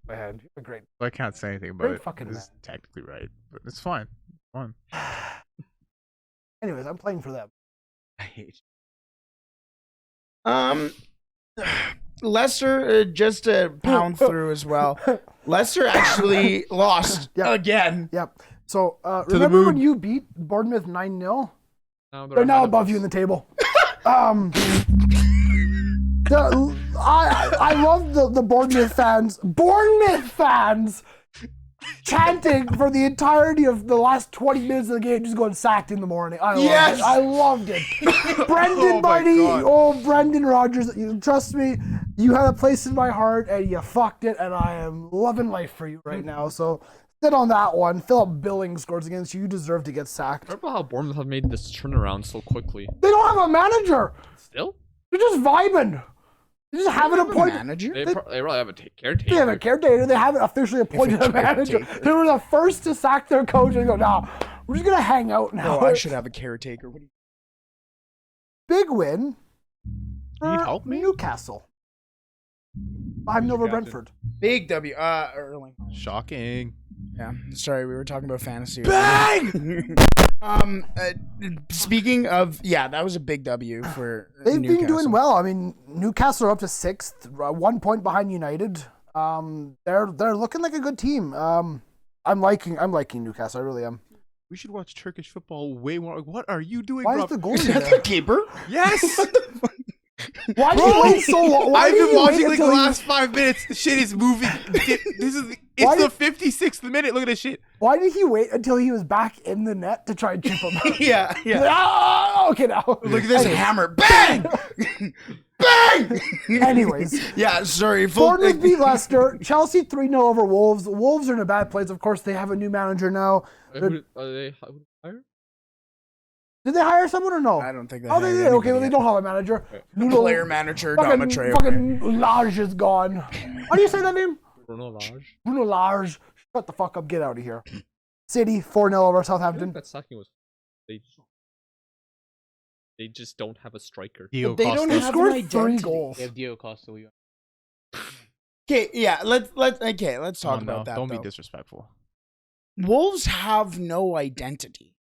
S2: Man, you're great.
S5: I can't say anything about
S2: Great
S5: it.
S2: fucking
S5: It's technically right, but it's fine. It's fine.
S2: Anyways, I'm playing for them.
S5: I hate
S1: Leicester, just to pound through as well. Leicester actually lost
S2: Yeah.
S1: again.
S2: Yep. So,
S5: the
S2: remember when
S5: moon.
S2: you beat Bournemouth 9-0?
S3: No, but
S2: They're
S3: I'm
S2: now
S3: ahead of
S2: above
S3: us.
S2: you in the table. I love the Bournemouth fans. Bournemouth fans chanting for the entirety of the last 20 minutes of the game, just going sacked in the morning. I loved
S1: Yes!
S2: it. I loved it. Brendan,
S5: Oh my
S2: buddy.
S5: God.
S2: Oh, Brendan Rodgers. Trust me, you had a place in my heart and you fucked it, and I am loving life for you right now. So sit on that one. Philip Billings scores against you. You deserve to get sacked.
S3: Remember how Bournemouth have made this turnaround so quickly?
S2: They don't have a manager.
S3: Still?
S2: They're just vibing. They just haven't appointed.
S1: Manager?
S3: They really have a caretaker.
S2: They have a caretaker. They haven't officially appointed a manager.
S1: caretaker.
S2: They were the first to sack their coach and go, no, we're just going to hang out now.
S1: Oh, I should have a caretaker. What do you...
S2: Big win.
S5: You need
S2: for
S5: help, mate?
S2: Newcastle. 5-0 over
S5: captain?
S2: Brentford.
S1: Big W. Erling.
S5: Shocking.
S1: Yeah, sorry, we were talking about fantasy.
S2: Bang!
S1: Speaking of, yeah, that was a big W for
S2: They've
S1: Newcastle.
S2: been doing well. I mean, Newcastle are up to 6th, 1 point behind United. They're looking like a good team. I'm liking Newcastle. I really am.
S5: We should watch Turkish football way more. What are you doing,
S2: Why
S5: bro?
S2: is the goalie
S1: Is that
S2: there?
S1: the keeper?
S5: Yes!
S2: Why did he wait so long? Why
S5: I've
S2: did
S5: been
S2: he wait
S5: watching like the
S2: until he-
S5: last 5 minutes. The shit is moving. It's
S2: Why
S5: the 56th minute. Look at this shit.
S2: Why did he wait until he was back in the net to try and chip him?
S1: Yeah.
S2: He's like, "Ah, okay, now.
S1: Look at this hammer. Bang! Bang!
S2: Anyways.
S1: Yeah, sorry.
S2: Bournemouth beat Leicester. Chelsea 3-0 over Wolves. Wolves are in a bad place. Of course, they have a new manager now.
S3: Who are they hired?
S2: Did they hire someone or no?
S1: I don't think they
S2: Oh, they
S1: hired
S2: did. Okay, well,
S1: anybody
S2: they don't have a manager.
S1: Player manager,
S2: Fucking
S1: Domatreo.
S2: Lage is gone. How do you say that name?
S3: Bruno Lage.
S2: Bruno Lage. Shut the fuck up. Get out of here. City 4-0 over Southampton.
S3: That sacking was. They just don't have a striker.
S5: Diego
S1: They don't
S5: Costa.
S2: They
S1: have
S2: scored
S1: an
S2: 3
S1: identity.
S2: goals.
S4: They have Diego Costa.
S1: Okay, yeah, let's talk about that.
S5: Don't be
S1: though.
S5: disrespectful.
S1: Wolves have no identity.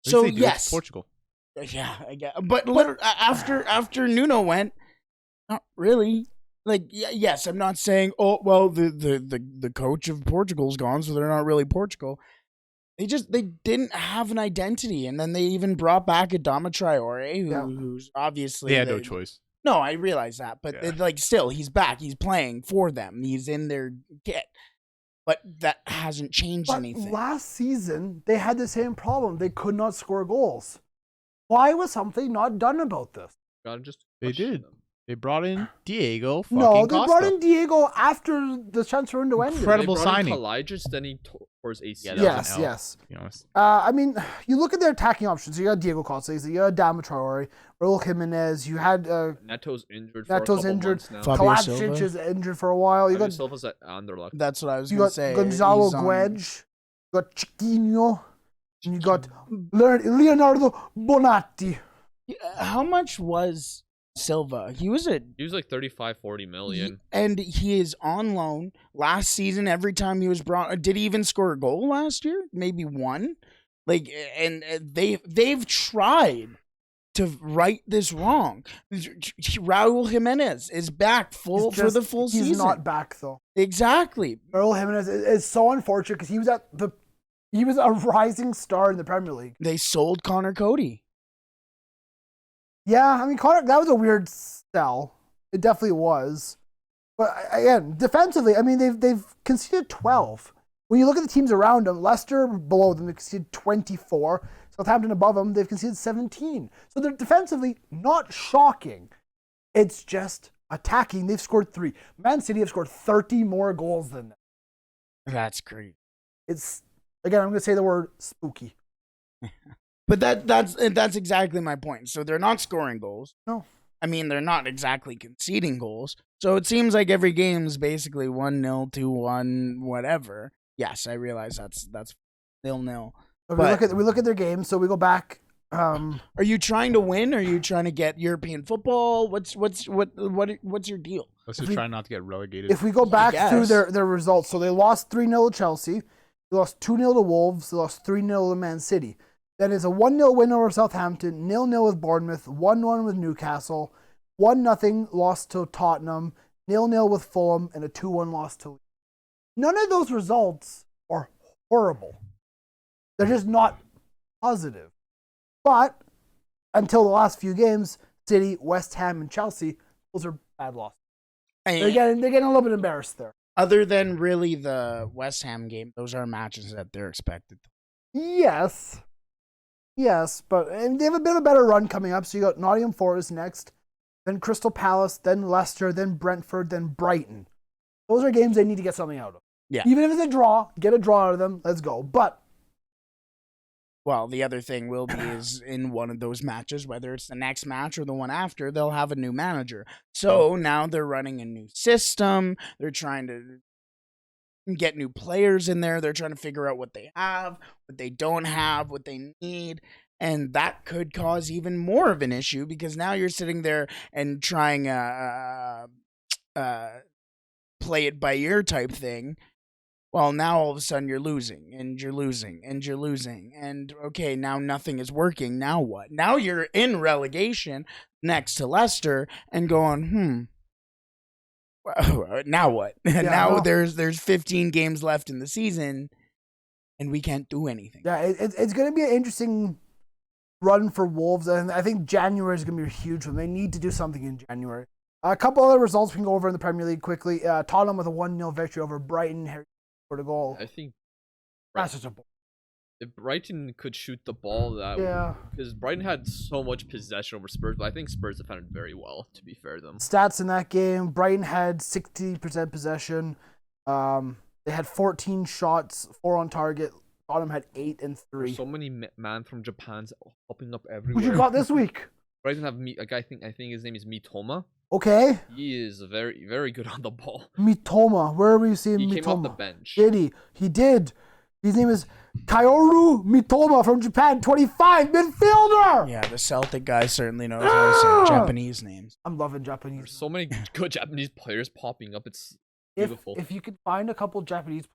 S5: At
S1: So
S5: least they do. It's
S1: yes,
S5: Portugal.
S1: yeah, I guess. But literally, after Nuno went, not really. Like, yes, I'm not saying, oh well, the coach of Portugal's gone, so they're not really Portugal. They didn't have an identity, and then they even brought back Adama Traore, who's obviously
S5: They had no choice.
S1: No, I realize that, but
S5: Yeah.
S1: still, he's back. He's playing for them. He's in their kit, but that hasn't changed
S2: But
S1: anything.
S2: last season, they had the same problem. They could not score goals. Why was something not done about this?
S3: Gotta just.
S5: They
S3: question
S5: did.
S3: them.
S5: They brought in Diego fucking
S2: No, they
S5: Costa.
S2: brought in Diego after the transfer window ended.
S5: Incredible
S3: They brought in
S5: signing.
S3: Kalajdzic, then he tore his ACL.
S5: Yeah, that was
S2: Yes,
S5: an L,
S2: yes.
S5: to be honest.
S2: I mean, you look at their attacking options. You got Diego Costa, you got Adama Traore, Raul Jimenez. You had
S3: Neto's injured. For a
S2: Neto's
S3: couple
S2: injured.
S3: months now.
S1: Fabio
S2: Kalajdzic
S1: Silva.
S2: is injured for a while. You
S3: Fabio
S2: got
S3: Silva's at Anderlecht.
S1: That's what I was
S2: you
S1: going
S2: got
S1: to say.
S2: Gonzalo
S1: He's on-
S2: Guedj. You got Chiquinho. And you got Leonardo Bonatti.
S1: How much was Silva? He was
S3: He was like 35-40 million.
S1: and he is on loan. Last season, every time he was brought, did he even score a goal last year? Maybe one. Like, and they've tried to right this wrong. Raul Jimenez is back
S2: He's
S1: for the full
S2: he's
S1: season.
S2: not back though.
S1: Exactly.
S2: Raul Jimenez is so unfortunate because he was a rising star in the Premier League.
S1: They sold Connor Cody.
S2: Yeah, I mean, Connor, that was a weird sell. It definitely was. But again, defensively, I mean, they've conceded 12. When you look at the teams around them, Leicester below them, they conceded 24. Southampton above them, they've conceded 17. So they're defensively not shocking. It's just attacking. They've scored 3. Man City have scored 30 more goals than them.
S1: That's great.
S2: It's, again, I'm going to say the word spooky.
S1: But that's exactly my point. So they're not scoring goals.
S2: No.
S1: I mean, they're not exactly conceding goals. So it seems like every game is basically 1-0, 2-1, whatever. Yes, I realize that's 0-0.
S2: But we look at their games, so we go back.
S1: Are you trying to win? Or are you trying to get European football? What's your deal?
S5: Let's just try not to get relegated.
S2: If we go back through
S1: guess.
S2: their results, so they lost 3-0 to Chelsea, they lost 2-0 to Wolves, they lost 3-0 to Man City. Then it's a 1-0 win over Southampton, 0-0 with Bournemouth, 1-1 with Newcastle, 1-0 loss to Tottenham, 0-0 with Fulham, and a 2-1 loss to Leeds. None of those results are horrible. They're just not positive. But until the last few games, City, West Ham, and Chelsea, those are bad losses. They're getting a little bit embarrassed there.
S1: Other than really the West Ham game, those are matches that they're expected.
S2: Yes, but and they have a bit of a better run coming up. So you got Nottingham Forest next, then Crystal Palace, then Leicester, then Brentford, then Brighton. Those are games they need to get something out of.
S1: Yeah.
S2: Even if it's a draw, get a draw out of them. Let's go. But
S1: Well, the other thing will be is in one of those matches, whether it's the next match or the one after, they'll have a new manager. So now they're running a new system. They're trying to get new players in there. They're trying to figure out what they have, what they don't have, what they need. And that could cause even more of an issue because now you're sitting there and trying play it by ear type thing. Well, now all of a sudden you're losing, and you're losing, and you're losing. And okay, now nothing is working. Now what? Now you're in relegation next to Leicester and going, now what? Now there's 15 games left in the season, and we can't do anything.
S2: yeah, it's going to be an interesting run for Wolves, and I think January is going to be huge for them. They need to do something in January. A couple other results we can go over in the Premier League quickly. Tottenham with a 1-0 victory over Brighton. Harry scored a goal.
S3: I think
S2: That's just a ball.
S3: if Brighton could shoot the ball, that because Brighton had so much possession over Spurs, but I think Spurs defended very well, to be fair to them.
S2: Stats in that game: Brighton had 60% possession. They had 14 shots, 4 on target. Tottenham had 8 and 3.
S3: There's so many man from Japan's popping up
S2: Who
S3: everywhere.
S2: you got this week?
S3: Brighton have a guy. I think his name is Mitoma.
S2: Okay.
S3: He is very, very good on the ball.
S2: Mitoma. Where are we seeing Mitoma?
S3: He came off the bench.
S2: Did he? He did. His name is Kaoru Mitoma from Japan, 25, midfielder.
S1: Yeah, the Celtic guy certainly knows how to say Japanese names.
S2: I'm loving Japanese.
S3: There's so many good Japanese players popping up. It's beautiful.
S2: If you could find a couple Japanese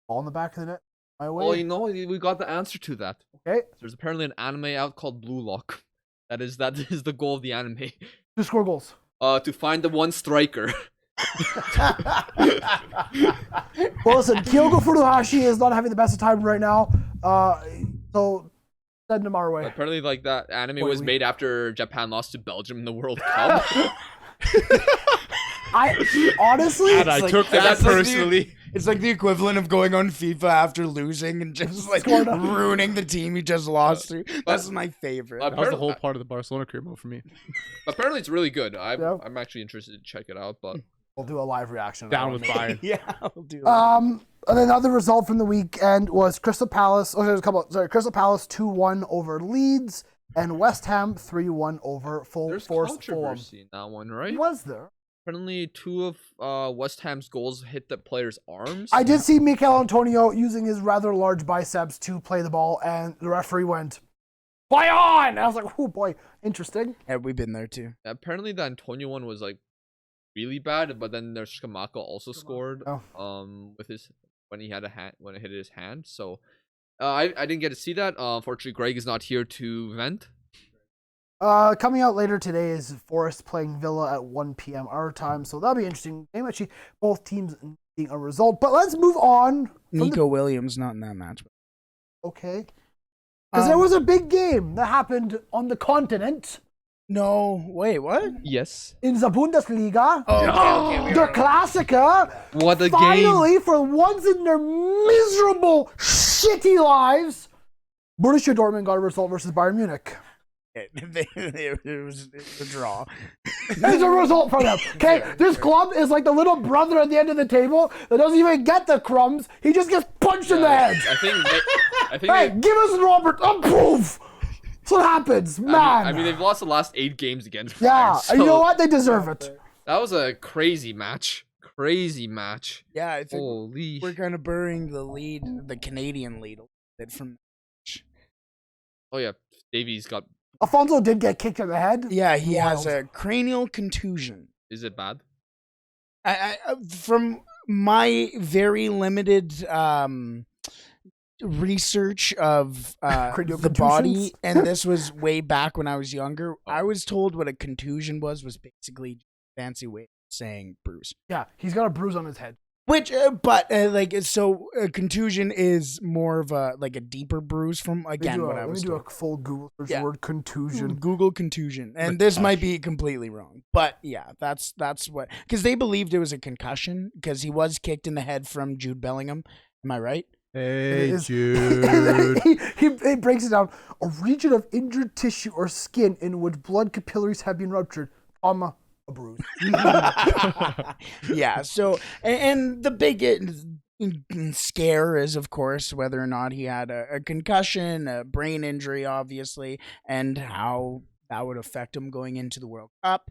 S2: ball in the back of the net, my way.
S3: Well, you know, we got the answer to that.
S2: Okay.
S3: There's apparently an anime out called Blue Lock. That is the goal of the anime.
S2: To score goals.
S3: To find the one striker.
S2: Well, listen, Kyogo Furuhashi is not having the best of time right now. So send him our way.
S3: Apparently, like that anime was made after Japan lost to Belgium in the World Cup.
S2: I honestly,
S4: And I took that personally.
S1: It's like the equivalent of going on FIFA after losing and just like ruining the team you just lost to. That's my favorite.
S4: That was the whole part of the Barcelona career mode for me.
S3: Apparently, it's really good. I'm actually interested to check it out, but
S2: we'll do a live reaction.
S4: Down with Bayern.
S1: Yeah, I'll do it.
S2: And another result from the weekend was Crystal Palace. Oh, there's a couple. Sorry, Crystal Palace 2-1 over Leeds, and West Ham 3-1 over
S3: there's
S2: Fulham.
S3: controversy in that one, right?
S2: Was there?
S3: Apparently, 2 of West Ham's goals hit the player's arms.
S2: I did see Mikel Antonio using his rather large biceps to play the ball, and the referee went, "Play on!" And I was like, "Oh boy, interesting."
S1: Yeah, we've been there too.
S3: Apparently, the Antonio one was like really bad, but then there's Skamaka also scored. With his when he had when it hit his hand. So, I didn't get to see that. Unfortunately, Greg is not here to vent.
S2: Coming out later today is Forest playing Villa at 1 p.m. our time, so that'll be interesting game. Actually, both teams needing a result. But let's move on.
S1: Nico Williams not in that match.
S2: Okay. Because there was a big game that happened on the continent.
S1: No, wait, what?
S3: Yes.
S2: In the Bundesliga.
S1: Okay.
S2: The Klassiker.
S3: What a
S2: Finally, for once in their miserable, shitty lives, Borussia Dortmund got a result versus Bayern Munich.
S1: It was a draw.
S2: It's a result for them. Okay, this club is like the little brother at the end of the table that doesn't even get the crumbs. He just gets punched in the head.
S3: I think.
S2: Hey, give us Robert approve. That's what happens, man.
S3: I mean, they've lost the last 8 games against Bayern.
S2: Yeah,
S3: So
S2: and you know what? They deserve it.
S3: that was a crazy match. Crazy match.
S1: Yeah, I think
S3: Holy.
S1: we're kind of burying the lead, the Canadian lead a little bit from.
S3: Oh yeah, Davies got.
S2: Alfonso did get kicked in the head.
S1: Yeah, he has
S2: Wild.
S1: a cranial contusion.
S3: Is it bad?
S1: I from my very limited research of
S2: Cranial
S1: the
S2: contusions?
S1: body, and this was way back when I was younger, I was told what a contusion was basically a fancy way of saying bruise.
S2: Yeah, he's got a bruise on his head.
S1: Which, so a contusion is more of a deeper bruise from what I
S2: Let
S1: was
S2: me do
S1: told.
S2: a full Google search
S1: Yeah.
S2: the word contusion.
S1: Google contusion, and this might be completely wrong, but yeah, that's what, because they believed it was a concussion because he was kicked in the head from Jude Bellingham. Am I right?
S4: Hey,
S2: is-
S4: Jude.
S2: he breaks it down. A region of injured tissue or skin in which blood capillaries have been ruptured, a bruise.
S1: Yeah. So, and the big scare is, of course, whether or not he had a concussion, a brain injury, obviously, and how that would affect him going into the World Cup.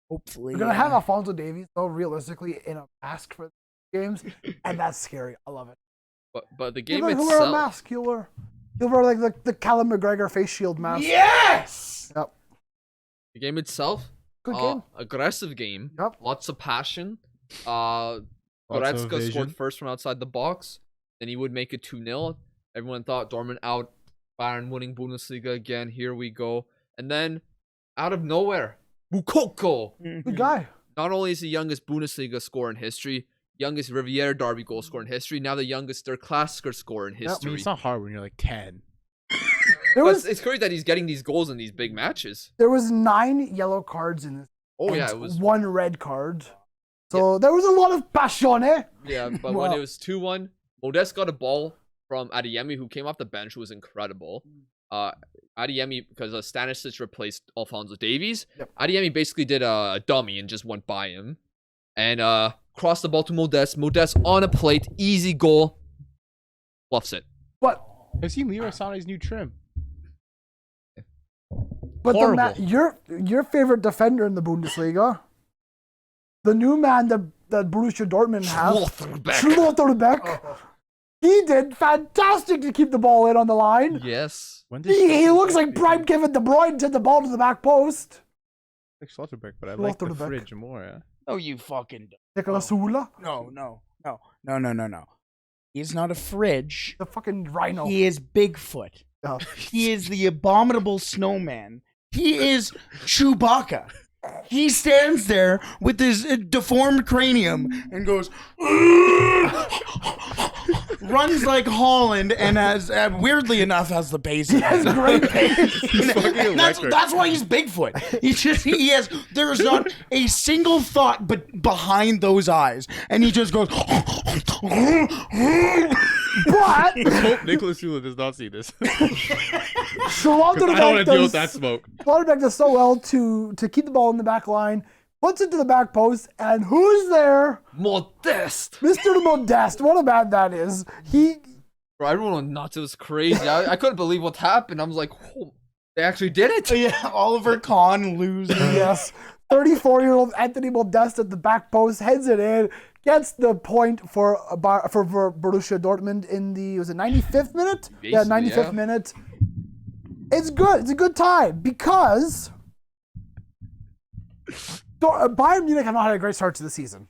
S1: Hopefully,
S2: We're gonna have Alfonso Davies, though, realistically, in a mask for the games, and that's scary. I love it.
S3: But the game
S2: He'll wear a
S3: itself.
S2: mask. He'll wear like the Callum McGregor face shield mask.
S1: Yes.
S2: Yep.
S3: The game itself.
S2: Good game.
S3: Aggressive game.
S2: Yep.
S3: Lots of passion.
S4: of
S3: Goretzka
S4: vision.
S3: scored first from outside the box. Then he would make it 2-0. Everyone thought Dortmund out. Bayern winning Bundesliga again. Here we go. And then, out of nowhere, Mukoko.
S2: Good guy.
S3: Not only is the youngest Bundesliga scorer in history, youngest Riviera Derby goal scorer in history, now the youngest Der Klassiker scorer in
S4: I mean,
S3: history.
S4: it's not hard when you're like 10.
S3: It's crazy that he's getting these goals in these big matches.
S2: There was 9 yellow cards in this.
S3: Oh,
S2: and
S3: yeah, it was
S2: 1 red card. So there was a lot of passion, eh?
S3: Yeah, but when it was 2-1, Modeste got a ball from Adeyemi, who came off the bench, who was incredible. Adeyemi, because Stanisic replaced Alphonso Davies, Adeyemi basically did a dummy and just went by him. And crossed the ball to Modeste. Modeste on a plate, easy goal. Bluffs it.
S2: But
S5: I've seen Leroy Sané's new trim.
S2: But
S5: Horrible.
S2: your favorite defender in the Bundesliga, the new man that Borussia Dortmund has, Schlotterbeck, he did fantastic to keep the ball in on the line.
S3: Yes.
S5: When did
S2: He looks like prime Kevin De Bruyne, sent the ball to the back post.
S5: like Schlotterbeck, but I like the
S2: Schlotterbeck.
S5: fridge more. Yeah.
S1: No, you fucking don't.
S2: Nicolas Hula,
S1: No. He's not a fridge.
S2: the fucking rhino.
S1: He is Bigfoot.
S2: Yeah.
S1: He is the abominable snowman. He is Chewbacca. He stands there with his deformed cranium and goes, runs like Haaland, and has weirdly enough has the pace. He has
S2: great pace.
S1: That's why he's Bigfoot. He has. There is not a single thought but behind those eyes, and he just goes.
S2: But
S5: Hope Nicolas Hula does not see this.
S2: Schlotterbeck
S5: I don't want to deal with that smoke.
S2: Schlotterbeck does so well to keep the ball in the back line, puts it to the back post, and who's there?
S3: Modeste.
S2: Mr. Modeste. What a man that is.
S3: Bro, everyone went nuts. It was crazy. I couldn't believe what happened. I was like, oh, they actually did it.
S1: Yeah, Oliver Kahn losing.
S2: Yes. 34-year-old Antony Modeste at the back post, heads it in, gets the point for Borussia Dortmund in the, was it 95th minute? Yeah, 95th minute. It's good. It's a good time because Bayern Munich have not had a great start to the season.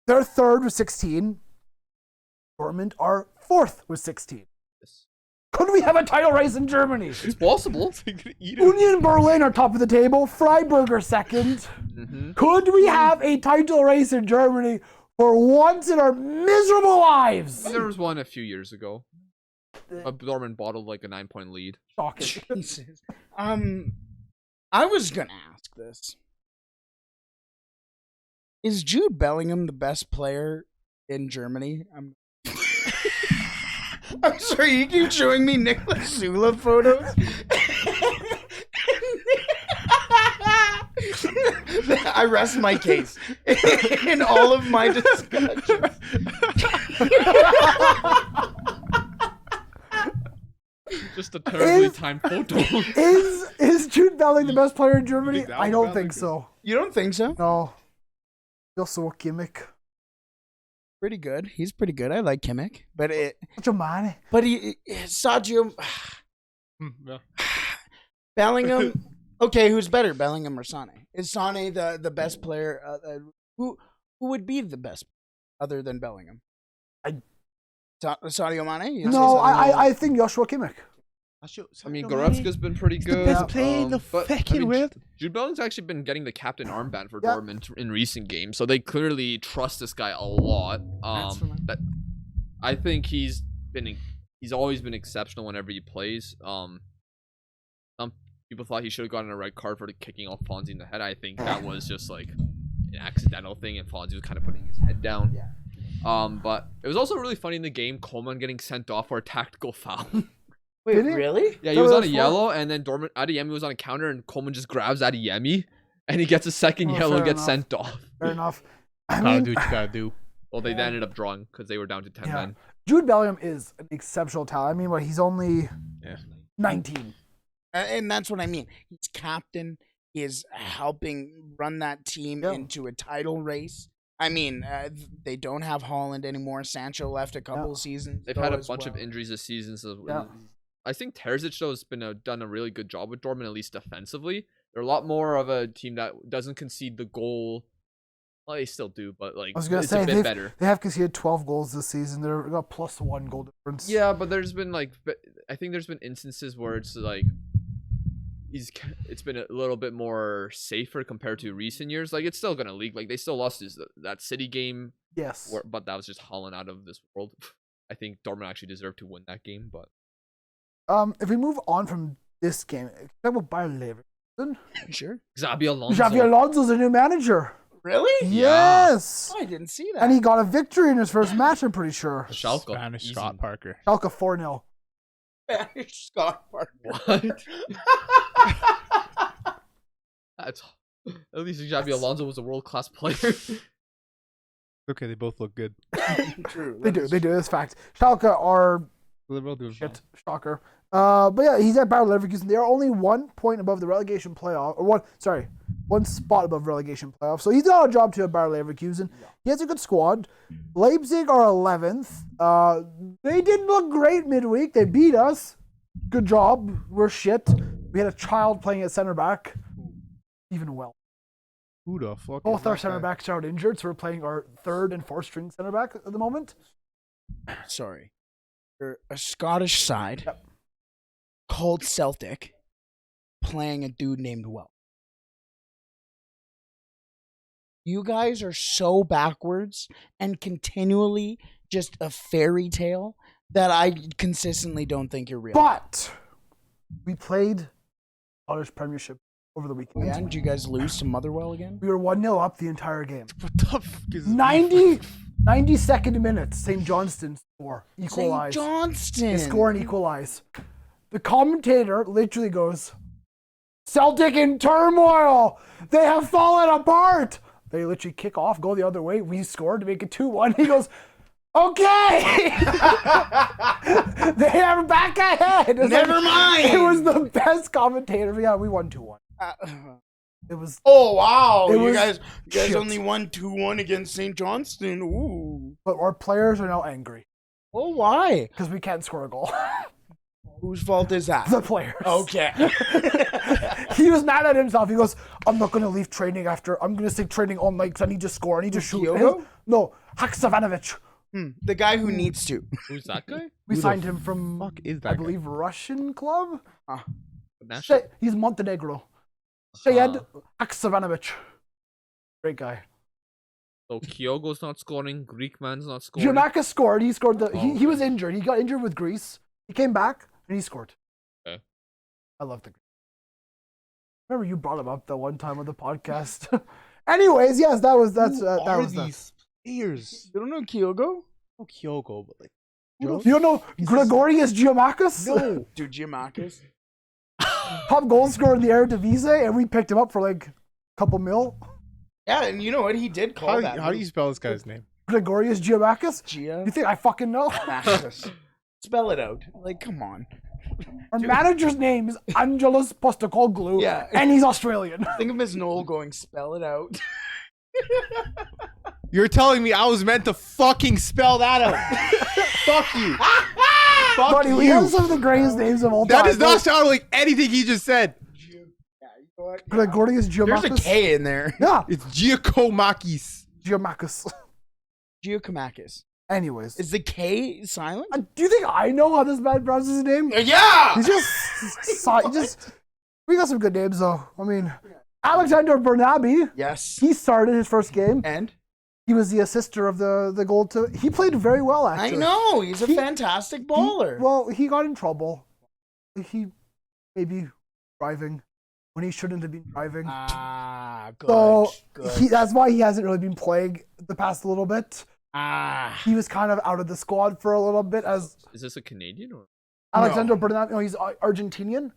S2: They're third with 16. Dortmund are fourth with 16. Could we have a title race in Germany?
S3: It's possible.
S2: Union Berlin are top of the table. Freiburg are second.
S3: Mm-hmm.
S2: Could we have a title race in Germany for once in our miserable lives?
S3: There was one a few years ago. Dortmund bottled like a 9-point lead.
S2: Shocking.
S1: Jesus. I was gonna ask this. Is Jude Bellingham the best player in Germany? I'm sorry, you keep showing me Nicolas Sula photos. I rest my case in all of my discussion.
S3: Just a terribly timed photo.
S2: Is Jude Bellingham the best player in Germany?
S5: think that
S2: I
S5: was
S2: don't
S5: Bellingham?
S2: think so.
S1: You don't think so?
S2: No. Joshua Kimmich.
S1: Pretty good. He's pretty good. I like Kimmich, but
S2: Such a man.
S1: Sadio
S5: Yeah.
S1: Bellingham. Okay, who's better, Bellingham or Sane? Is Sane the best player? Who would be the best other than Bellingham? Sadio Mane? You
S2: No,
S1: say Sadio Mane?
S2: I think Joshua Kimmich.
S3: I mean, Goretzka's been pretty good.
S5: best player in the fucking world.
S3: Jude Bellingham's actually been getting the captain armband for
S2: Yeah.
S3: Dortmund in recent games, so they clearly trust this guy a lot. That I think he's always been exceptional whenever he plays. Some people thought he should have gotten a red card for kicking off Fonzie in the head. I think that was just like an accidental thing, and Fonzie was kind of putting his head down.
S2: Yeah.
S3: But it was also really funny in the game, Coleman getting sent off for a tactical foul.
S1: Wait,
S2: Did he?
S1: really?
S3: Yeah, he
S2: That
S3: was
S2: was
S3: on a
S2: for-
S3: yellow, and then Adeyemi was on a counter, and Coleman just grabs Adeyemi, and he gets a second
S2: Oh,
S3: yellow and
S2: fair
S3: gets
S2: enough.
S3: sent off.
S2: Fair enough. I
S5: Gotta
S2: mean,
S5: do what you gotta do.
S3: Well, they ended up drawing because they were down to 10
S2: Yeah.
S3: men.
S2: Jude Bellingham is an exceptional talent. I mean, he's only
S5: Yeah.
S2: 19.
S1: And that's what I mean. He's captain. He is helping run that team
S2: Yeah.
S1: into a title race. I mean, they don't have Haaland anymore. Sancho left a couple
S2: Yeah.
S1: seasons.
S3: They've
S1: ago
S3: had a
S1: as
S3: bunch of
S1: well.
S3: injuries this season, so
S2: Yeah.
S3: I think Terzic though has been done a really good job with Dortmund, at least defensively. They're a lot more of a team that doesn't concede the goal. Well, they still do, but like
S2: I was going to
S3: it's
S2: say,
S3: a bit better.
S2: they have conceded 12 goals this season. They've got +1 goal difference.
S3: Yeah, but there's been I think there's been instances where it's like it's been a little bit more safer compared to recent years. Like it's still gonna leak. Like they still lost that City game,
S2: Yes.
S3: but that was just Haaland out of this world. I think Dortmund actually deserved to win that game, but
S2: If we move on from this game, talk about Bayer Leverkusen.
S1: Sure.
S3: Xabi Alonso.
S2: Xabi Alonso's a new manager.
S1: Really?
S2: Yes.
S1: Oh, I didn't see that.
S2: And he got a victory in his first match, I'm pretty sure.
S3: Schalke.
S5: Spanish
S3: Easy.
S5: Scott Parker.
S2: Schalke 4-0.
S1: Spanish Scott Parker.
S3: What? That's at least Xabi Alonso was a world-class player.
S5: Okay, they both look good.
S1: True.
S2: They do. That's fact. Schalke are
S5: Liberal doing
S2: shit. Shocker. But yeah, he's at Bayer Leverkusen. They are only 1 point above the relegation playoff, or one spot above relegation playoff. So he's got a job to at Bayer Leverkusen. He has a good squad. Leipzig are 11th. They didn't look great midweek. They beat us. Good job. We're shit. We had a child playing at center back. Even well.
S5: Who the fuck?
S2: Both
S5: is
S2: our
S5: that
S2: center
S5: guy?
S2: backs are out injured, so we're playing our third and fourth string center back at the moment.
S1: Sorry. You're a Scottish side
S2: Yep.
S1: called Celtic playing a dude named Well. You guys are so backwards and continually just a fairy tale that I consistently don't think you're real.
S2: But we played Scottish Premiership over the weekend.
S1: Yeah, did you guys lose to Motherwell again?
S2: We were 1-0 up the entire game.
S5: What the fuck is
S2: 92nd minute, St. Johnston score, equalize.
S1: St. Johnston.
S2: They score and equalize. The commentator literally goes, Celtic in turmoil. They have fallen apart. They literally kick off, go the other way. We scored to make it 2-1. He goes, okay. They are back ahead.
S1: Never mind.
S2: It was the best commentator. Yeah, we won 2-1. It was.
S1: Oh wow!
S2: It
S1: You
S2: was
S1: guys
S2: shit.
S1: only won 2-1 against St. Johnston. Ooh.
S2: But our players are now angry
S1: Oh, why?
S2: because we can't score a goal.
S1: Whose fault is that?
S2: The players.
S1: Okay.
S2: He was mad at himself. He goes, I'm not going to leave training after. I'm going to stay training all night because I need to score. I need to shoot.
S1: Kyogo?
S2: No, Haksavanovic.
S1: The guy who needs to.
S3: Who's that guy?
S2: We
S5: Who the
S2: signed him from,
S5: fuck is that
S2: I
S5: guy?
S2: believe, Russian club.
S3: National.
S2: He's Montenegro. Sayed Haksavanovic. Great guy.
S3: So Kyogo's not scoring. Greek man's not scoring.
S2: Gianakis scored. He scored the. He
S3: okay.
S2: was injured. He got injured with Greece. He came back and he scored.
S3: Okay.
S2: I love the. Remember you brought him up that one time on the podcast. Anyways, yes, that was that was that.
S5: these players?
S1: You don't know Kyogo?
S5: No Kyogo, but like
S2: You don't know Gregorius Giamakis?
S5: no.
S1: Dude, Giamakis.
S2: Top goal scorer in the Eredivisie, and we picked him up for like a couple mil.
S1: Yeah, and you know what? He did call that.
S5: How do you spell this guy's name?
S2: Gregorius Giamakis?
S1: Gia?
S2: You think I fucking know?
S1: Giamakis. Spell it out. Like, come on.
S2: Our manager's name is Angelos Postecoglou,
S1: Yeah.
S2: and he's Australian.
S1: Think of Miss Noel going, spell it out.
S5: You're telling me I was meant to fucking spell that out? Fuck you. Fuck
S2: Buddy, we
S5: you.
S2: have some of the greatest names of all time.
S5: That does not sound like anything he just said.
S2: Gregorius Giamakis.
S1: There's a K in there.
S2: Yeah,
S5: It's Giacomakis.
S2: Giamakis.
S1: Giacomakis.
S2: Anyways,
S1: Is the K silent?
S2: do you think I know how this man pronounces his name?
S1: Yeah!
S2: He's just. We got some good names though. I mean, Alexander Bernabe.
S1: Yes.
S2: He started his first game.
S1: And?
S2: He was the assister of the goal to. He played very well, actually.
S1: I know. He's a
S2: He-
S1: fantastic baller.
S2: He got in trouble. He maybe driving when he shouldn't have been driving.
S1: Ah, good.
S2: So
S1: good.
S2: that's why he hasn't really been playing the past little bit.
S1: Ah.
S2: He was kind of out of the squad for a little bit as
S3: Is this a Canadian or?
S2: Alexander Bernabe. No, he's Argentinian.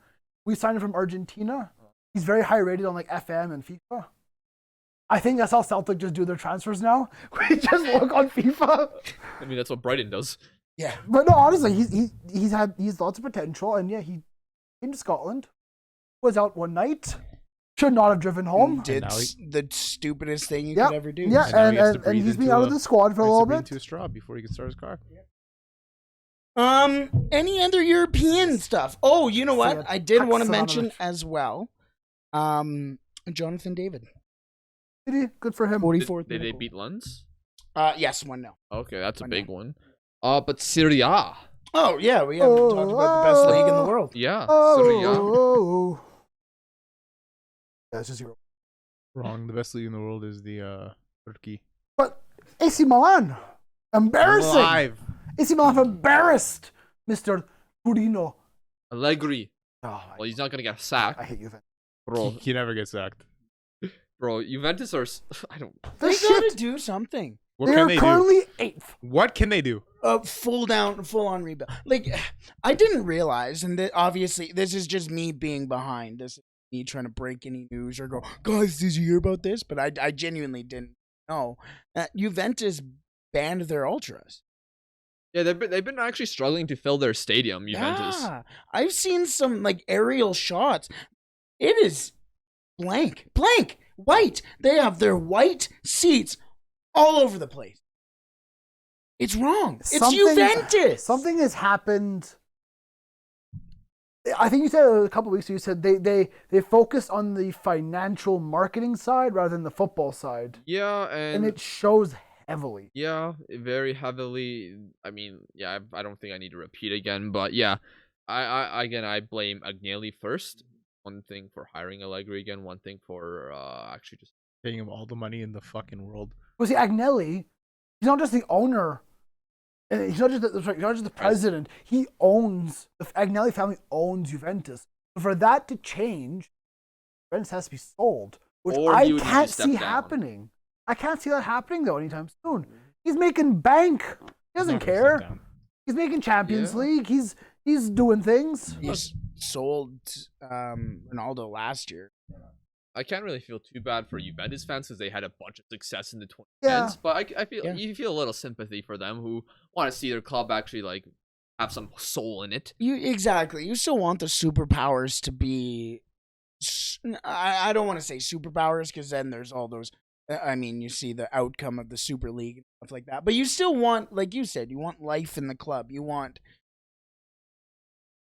S2: We signed him from Argentina. He's very high rated on like FM and FIFA. I think that's how Celtic just do their transfers now. We just look on FIFA.
S3: I mean, that's what Brighton does.
S1: Yeah.
S2: But no, honestly, he's lots of potential, and yeah, he came to Scotland, was out one night, should not have driven home.
S1: Did
S5: And now
S1: the stupidest thing you
S2: Yep.
S1: could ever do.
S2: Yeah,
S5: And now he has to
S2: and
S5: breathe
S2: he's been
S5: into
S2: out of the squad for a little bit.
S5: Into a straw before he can start his car.
S1: Any other European stuff? Oh, you know what?
S2: Sead
S1: I did want to
S2: Haksabanovic.
S1: mention as well. Jonathan David,
S2: Did he? Good for him.
S1: 44th.
S3: Did they beat Lens?
S1: Yes, 1-0.
S3: Okay, that's a
S1: Why
S3: big one. But Serie A.
S1: Oh yeah, we haven't talked about the best league in the world.
S3: Yeah, Serie A.
S2: Oh. That's just zero.
S5: Wrong. The best league in the world is the Turkey.
S2: But AC Milan, embarrassing.
S5: Live.
S2: AC Milan have embarrassed Mr. Torino.
S3: Allegri.
S2: Oh,
S3: Well, he's not gonna get sacked,
S2: I hate Juventus.
S3: bro.
S5: He never gets sacked.
S3: Bro, Juventus are. I don't.
S2: They're
S1: They gotta
S2: shit.
S1: do something.
S5: What
S2: They're
S5: can they do?
S2: currently 8th.
S5: What can they do?
S1: Full on rebuild. Like, I didn't realize, and obviously this is just me being behind. This is me trying to break any news or go, guys, did you hear about this? But I genuinely didn't know. Juventus banned their ultras.
S3: Yeah, they've been actually struggling to fill their stadium. Juventus.
S1: Yeah, I've seen some like aerial shots. It is blank, white. They have their white seats all over the place. It's wrong. It's Juventus.
S2: Something has happened. I think you said a couple of weeks ago, you said they focused on the financial marketing side rather than the football side.
S3: Yeah,
S2: And it shows heavily.
S3: Yeah, very heavily. I mean, yeah, I don't think I need to repeat again, but yeah, I blame Agnelli first. One thing for hiring Allegri again. One thing for actually just
S5: Paying him all the money in the fucking world.
S2: Well, see, Agnelli, he's not just the owner. He's not just the president. He owns the Agnelli family owns Juventus. But for that to change, Juventus has to be sold, which
S3: Or
S2: I
S3: you would need to
S2: can't
S3: step
S2: see
S3: down.
S2: happening. I can't see that happening though anytime soon. He's making bank. He doesn't
S5: Not gonna
S2: care.
S5: sit down.
S2: He's making Champions
S3: Yeah.
S2: League. He's doing things.
S1: He sold Ronaldo last year.
S3: I can't really feel too bad for Juventus fans because they had a bunch of success in the 2010s.
S2: Yeah.
S3: But I feel
S1: Yeah.
S3: you feel a little sympathy for them who want to see their club actually like have some soul in it.
S1: Exactly. You still want the superpowers to be. I don't want to say superpowers because then there's all those. I mean, you see the outcome of the Super League and stuff like that. But you still want, like you said, you want life in the club. You want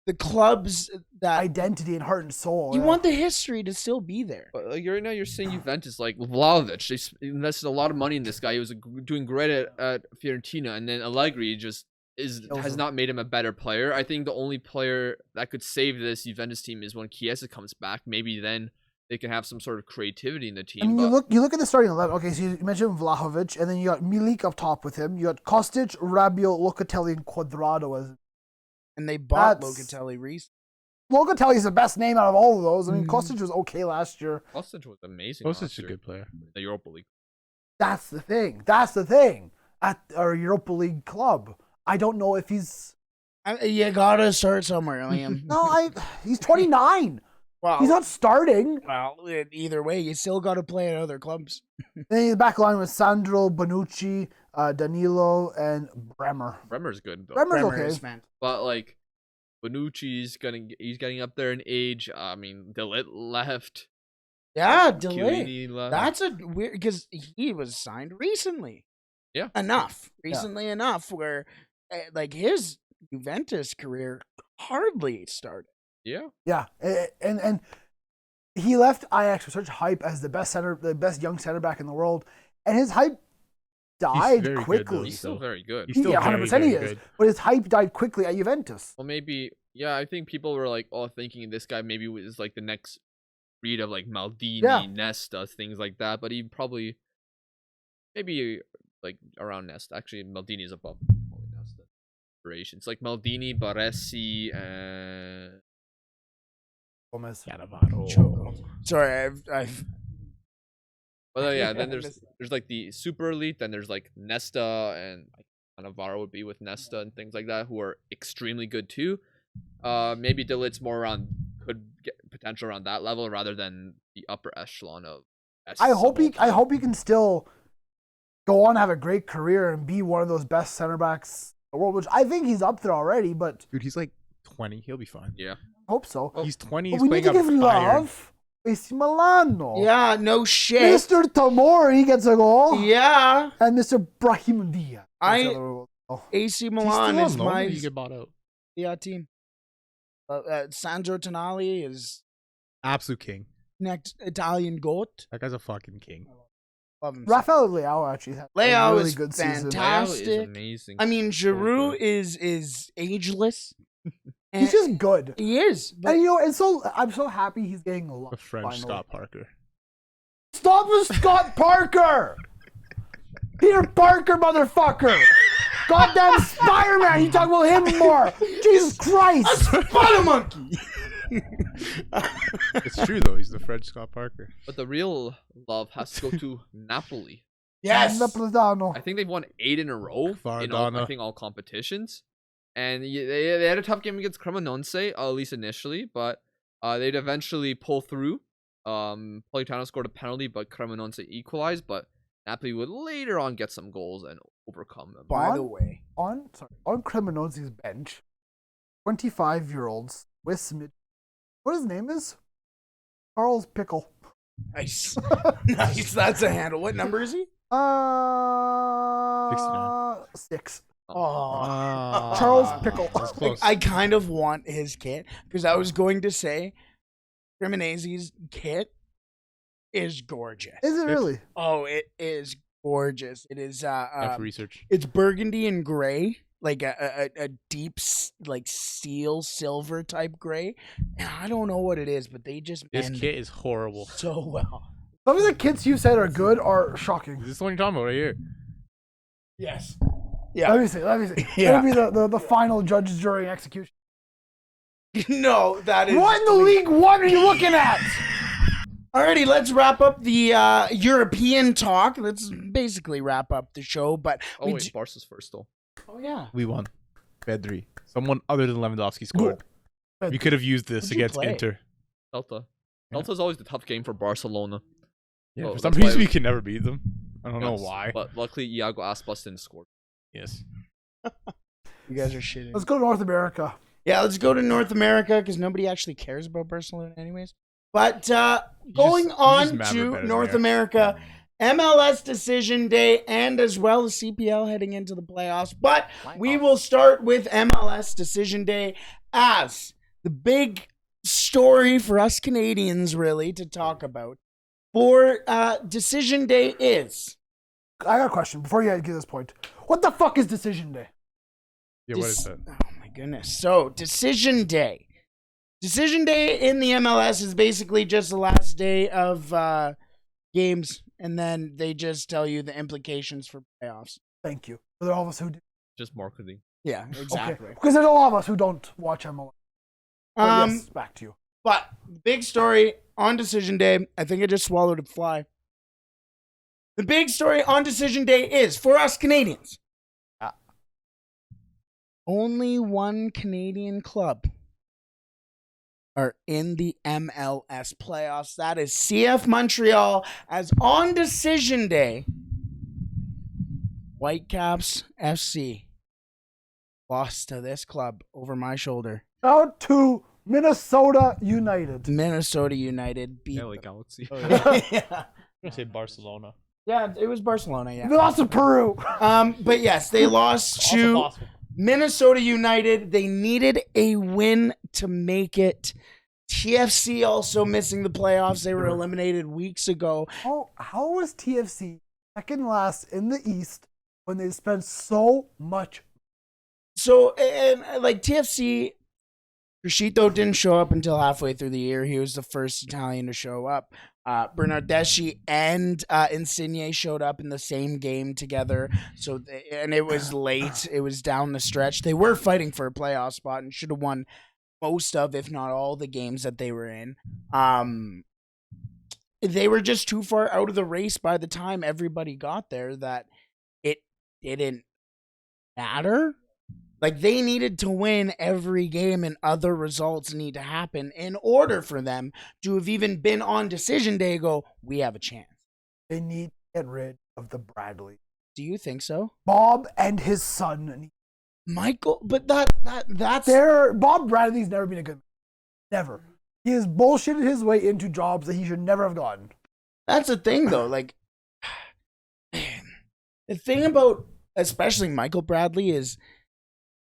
S1: the club's that
S2: Identity and heart and soul.
S1: you
S2: yeah.
S1: want the history to still be there.
S3: But like right now, you're seeing Juventus like Vlahovic. They invested a lot of money in this guy. He was doing great at Fiorentina, and then Allegri just has
S2: him.
S3: not made him a better player. I think the only player that could save this Juventus team is when Chiesa comes back. Maybe then they can have some sort of creativity in the team.
S2: I mean,
S3: but
S2: you look at the starting 11. Okay, so you mentioned Vlahovic, and then you got Milik up top with him. You got Kostic, Rabiot, Locatelli, and Cuadrado. As
S1: And they bought
S2: That's-
S1: Locatelli recently.
S2: Locatelli is the best name out of all of those. I mean,
S1: Mhm.
S2: Kostic was okay last year.
S3: Kostic was amazing.
S5: Kostic's
S3: last
S5: a
S3: year
S5: good player.
S3: in the Europa League.
S2: That's the thing. That's the thing. At our Europa League club, I don't know if he's.
S1: You gotta start somewhere, Liam.
S2: No, he's 29.
S1: Well,
S2: He's not starting.
S1: well, either way, you still gotta play at other clubs.
S2: Then the back line with Sandro, Bonucci, Danilo, and Bremer.
S3: Bremer's good though.
S2: Bremer's
S1: Bremer
S2: okay.
S1: is fantastic.
S3: But like Bonucci's getting up there in age. I mean, Delit left.
S1: Yeah, delay.
S3: Chiellini left.
S1: That's a weird because he was signed recently.
S3: Yeah.
S1: Enough recently enough where like his Juventus career hardly started.
S3: yeah.
S2: Yeah, and he left Ajax with such hype as the best young center back in the world, and his hype died
S5: very good,
S2: quickly.
S5: though.
S3: He's still very good.
S5: He's still
S2: Yeah,
S5: very,
S2: 100% he
S5: very
S2: is.
S5: good.
S2: But his hype died quickly at Juventus.
S3: Well, maybe. Yeah, I think people were like, oh, thinking this guy maybe was like the next breed of like Maldini,
S2: Yeah.
S3: Nesta, things like that. But he probably maybe like around Nesta. Actually, Maldini is above Nesta. It's like Maldini, Baresi, and
S2: Gomez.
S5: Cannavaro.
S1: Sorry, I've
S3: well, yeah. Then there's like the super elite. Then there's like Nesta and Navarro would be with Nesta and things like that, who are extremely good too. Maybe Delit's more around could get potential around that level rather than the upper echelon of.
S2: I hope he can still go on, have a great career, and be one of those best center backs in the world. Which I think he's up there already, but
S5: Dude, he's like 20. He'll be fine.
S3: Yeah.
S2: I hope so.
S3: Oh.
S5: He's 20.
S2: But
S5: He's
S2: we
S5: playing
S2: need to
S5: up
S2: give
S5: Bayern.
S2: love. AC Milano.
S1: yeah, no shit.
S2: Mr. Tamori gets a goal.
S1: Yeah,
S2: And Mr. Brahim Diaz. gets
S1: I-
S2: another goal.
S1: AC
S5: He's
S1: Milan
S5: still
S1: is
S5: on loan, or
S1: my
S5: did he get bought out.
S1: team. Sandro Tonali is
S5: Absolute king.
S1: next Italian goat.
S5: That guy's a fucking king.
S1: Love him.
S2: Rafael Leao actually had a
S1: Leao
S2: really
S1: is
S2: good season.
S1: fantastic.
S3: Leo is amazing.
S1: I mean, Giroud
S3: good.
S1: is ageless.
S2: He's just good.
S1: He is. But
S2: And you know, and so I'm so happy he's getting a lot.
S5: The French
S2: finally.
S5: Scott Parker.
S2: Stop with Scott Parker! Peter Parker, motherfucker! Goddamn Spider-Man. You talk about him more. Jesus Christ.
S1: Spider Monkey.
S5: It's true though. He's the Fred Scott Parker.
S3: But the real love has to go to Napoli.
S1: Yes.
S2: Napolitano.
S3: I think they've won 8 in a row in all competitions. And they had a tough game against Cremonese, at least initially, but they'd eventually pull through. Politano scored a penalty, but Cremonese equalized, but Napoli would later on get some goals and overcome them.
S1: By the way,
S2: on Cremonese's bench, 25-year-old Swiss mid. What his name is? Charles Pickle.
S1: nice. Nice. That's a handle. What number is he?
S2: 6.
S1: Oh,
S2: Charles Pickle.
S5: That's close.
S1: I kind of want his kit because I was going to say Cremonese's kit is gorgeous.
S2: Is it really?
S1: Oh, it is gorgeous. It is
S5: F research.
S1: it's burgundy and gray, like a deep like steel silver type gray. And I don't know what it is, but they just
S5: This
S1: blend
S5: kit is horrible.
S1: so well.
S2: Some of the kits you said are good are shocking.
S5: Is this the one you're talking about right here?
S1: Yes.
S2: Let me see.
S1: Yeah.
S2: That'll be the final judge, jury, and execution.
S1: No, that is
S2: What in the League One are you looking at?
S1: Alrighty, let's wrap up the European talk. Let's basically wrap up the show. But
S3: Oh, wait, Barca's first, though.
S1: oh yeah,
S5: We won. Pedri. Someone other than Lewandowski scored.
S2: Good.
S5: We could have used this
S1: Who'd you
S5: against
S1: play?
S5: Inter.
S3: Celta. Celta's always the tough game for Barcelona.
S5: Yeah,
S3: Oh,
S5: for some
S3: that's why
S5: reason
S3: we-
S5: we can never beat them. I don't know
S3: Yes,
S5: why.
S3: But luckily, Iago Aspas didn't score.
S5: Yes.
S1: you guys are shitting.
S2: Let's go to North America.
S1: Yeah, let's go to North America because nobody actually cares about Barcelona anyways. But going on to North America, MLS Decision Day and as well as CPL heading into the playoffs. But we will start with MLS Decision Day as the big story for us Canadians really to talk about. For Decision Day is...
S2: I got a question before you get to this point. What the fuck is Decision Day?
S5: Yeah, what is that?
S1: Oh my goodness. So, Decision Day. Decision Day in the MLS is basically just the last day of games, and then they just tell you the implications for playoffs.
S2: Thank you. For all of us who do.
S3: Just marketing.
S1: Yeah, exactly.
S2: Because there's a lot of us who don't watch MLS. But yes, back to you.
S1: But the big story on Decision Day, I think I just swallowed a fly. The big story on Decision Day is, for us Canadians, only one Canadian club are in the MLS playoffs. That is CF Montreal, as on Decision Day, Whitecaps FC lost to this club over my shoulder.
S2: Out to Minnesota United.
S1: Minnesota United beat
S5: LA Galaxy.
S1: yeah.
S4: I say Barcelona.
S1: Yeah, it was Barcelona,
S2: They
S1: yeah.
S2: lost to Peru.
S1: But yes, they lost to
S4: possible.
S1: Minnesota United. They needed a win to make it. TFC also missing the playoffs. They were eliminated weeks ago.
S2: How was TFC second last in the East when they spent so much?
S1: So, and like TFC, Crescito didn't show up until halfway through the year. He was the first Italian to show up. Bernardeschi and Insigne showed up in the same game together. So, and it was late. It was down the stretch. They were fighting for a playoff spot and should have won most of, if not all, the games that they were in. They were just too far out of the race by the time everybody got there that it didn't matter. Like, they needed to win every game and other results need to happen in order for them to have even been on Decision Day go, we have a chance.
S2: They need to get rid of the Bradley.
S1: Do you think so?
S2: Bob and his son.
S1: Michael, but that's...
S2: Bob Bradley's never been a good man. Never. He has bullshitted his way into jobs that he should never have gotten.
S1: That's the thing, though. Like, man, the thing about especially Michael Bradley is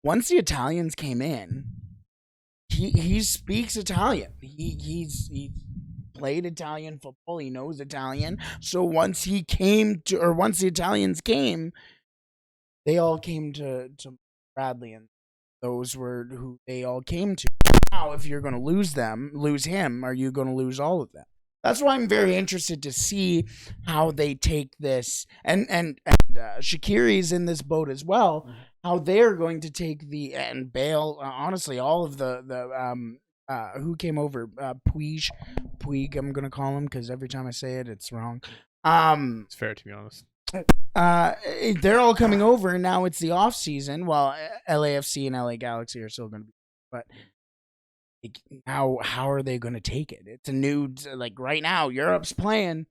S1: once the Italians came in, he speaks Italian. He's played Italian football. He knows Italian. So once the Italians came, they all came to Bradley, and those were who they all came to. Now, if you're going to lose him, are you going to lose all of them? That's why I'm very interested to see how they take this. And Shaqiri's in this boat as well. how they're going to take and Bale. Honestly, all of the who came over, Puig. I'm gonna call him because every time I say it, it's wrong.
S5: It's fair to be honest.
S1: They're all coming over, and now it's the off season. While LAFC and LA Galaxy are still going to be, but how are they going to take it? It's a new right now. Europe's playing.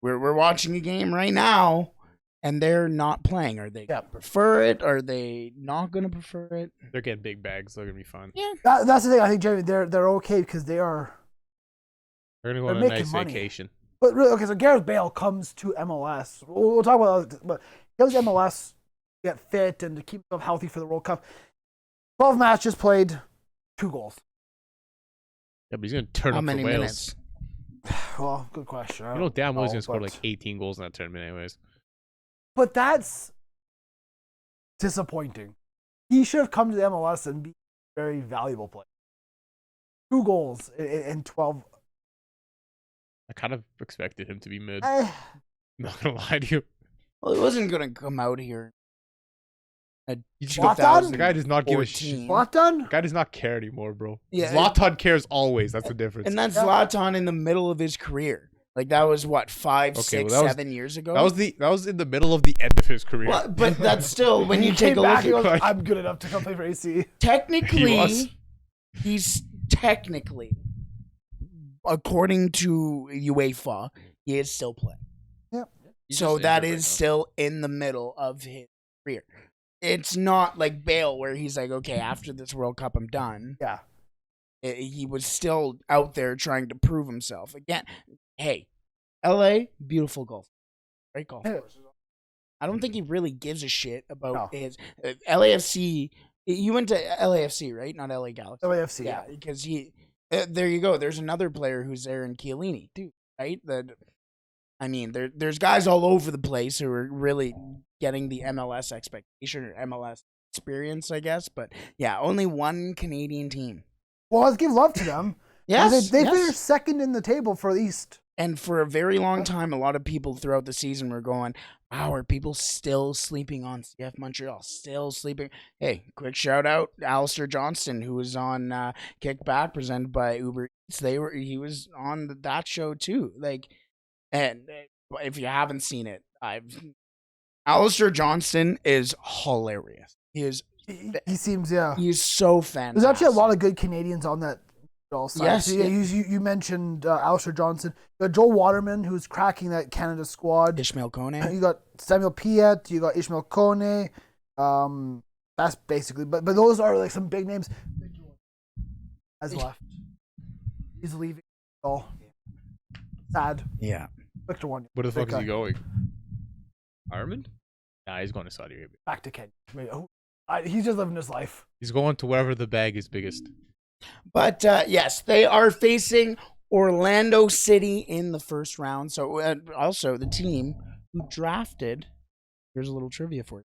S1: We're watching a game right now, and they're not playing. Are they gonna prefer it? Are they not going to prefer it?
S5: They're getting big bags. They're gonna be fun.
S1: Yeah,
S2: that's the thing. I think Jamie, they're okay because they're
S5: gonna go on a nice vacation.
S2: But really, okay, so Gareth Bale comes to MLS. We'll talk about that, but he goes to MLS to get fit and to keep himself healthy for the World Cup. 12 matches played, 2 goals.
S5: Yeah, but he's gonna turn up for Wales.
S1: Minutes?
S2: Well, good question.
S5: You know damn well he's gonna score like 18 goals in that tournament anyways.
S2: But that's disappointing. He should have come to the MLS and be a very valuable player. 2 goals in 12.
S5: I kind of expected him to be mid. Not gonna lie to you.
S1: Well, he wasn't going to come out here.
S2: Zlatan?
S5: The guy does not give a shit.
S2: Zlatan?
S5: The guy does not care anymore, bro.
S1: Yeah,
S5: Zlatan cares always. That's the difference.
S1: And that's Zlatan in the middle of his career. Like that was what 5, 6, 7 years ago.
S5: That was in the middle of the end of his career.
S1: Well, but that's still when you
S2: He
S1: take
S2: came
S1: a look
S2: back, he
S1: at
S2: goes, I'm good enough to come play for AC.
S1: technically, he's technically, according to UEFA, he is still playing.
S2: Yep.
S1: So that is still in the middle of his career. It's not like Bale where he's like, okay, after this World Cup, I'm done.
S2: Yeah.
S1: He was still out there trying to prove himself. Again, hey, LA, beautiful golf. Great golf course. I don't think he really gives a shit about his LAFC. You went to LAFC, right? Not LA Galaxy.
S2: LAFC,
S1: yeah. Because there you go. There's another player who's there in Chiellini, too, right? There's guys all over the place who are really getting the MLS expectation or MLS experience, I guess. But yeah, only one Canadian team.
S2: Well, let's give love to them.
S1: Yes,
S2: they finished second in the table for the East.
S1: And for a very long time, a lot of people throughout the season were going, wow, are people still sleeping on CF Montreal? Still sleeping? Hey, quick shout out, Alistair Johnston, who was on Kickback, presented by Uber Eats. He was on that show too. And if you haven't seen it, Alistair Johnston is hilarious. He
S2: seems,
S1: he's so fantastic.
S2: There's actually a lot of good Canadians on that side.
S1: Yes.
S2: So, you mentioned Alistair Johnson. You got Joel Waterman, who's cracking that Canada squad.
S1: Ishmael Kone.
S2: You got Samuel Piet. You got Ishmael Kone. That's basically, but those are like some big names. Has left. He's leaving. Oh, sad.
S1: Yeah.
S2: Victor won.
S5: Where the fuck is he going? Ireland? Nah, he's going to Saudi Arabia.
S2: Back to Kenya. He's just living his life.
S5: He's going to wherever the bag is biggest.
S1: But yes, they are facing Orlando City in the first round. So also the team who drafted. Here's a little trivia for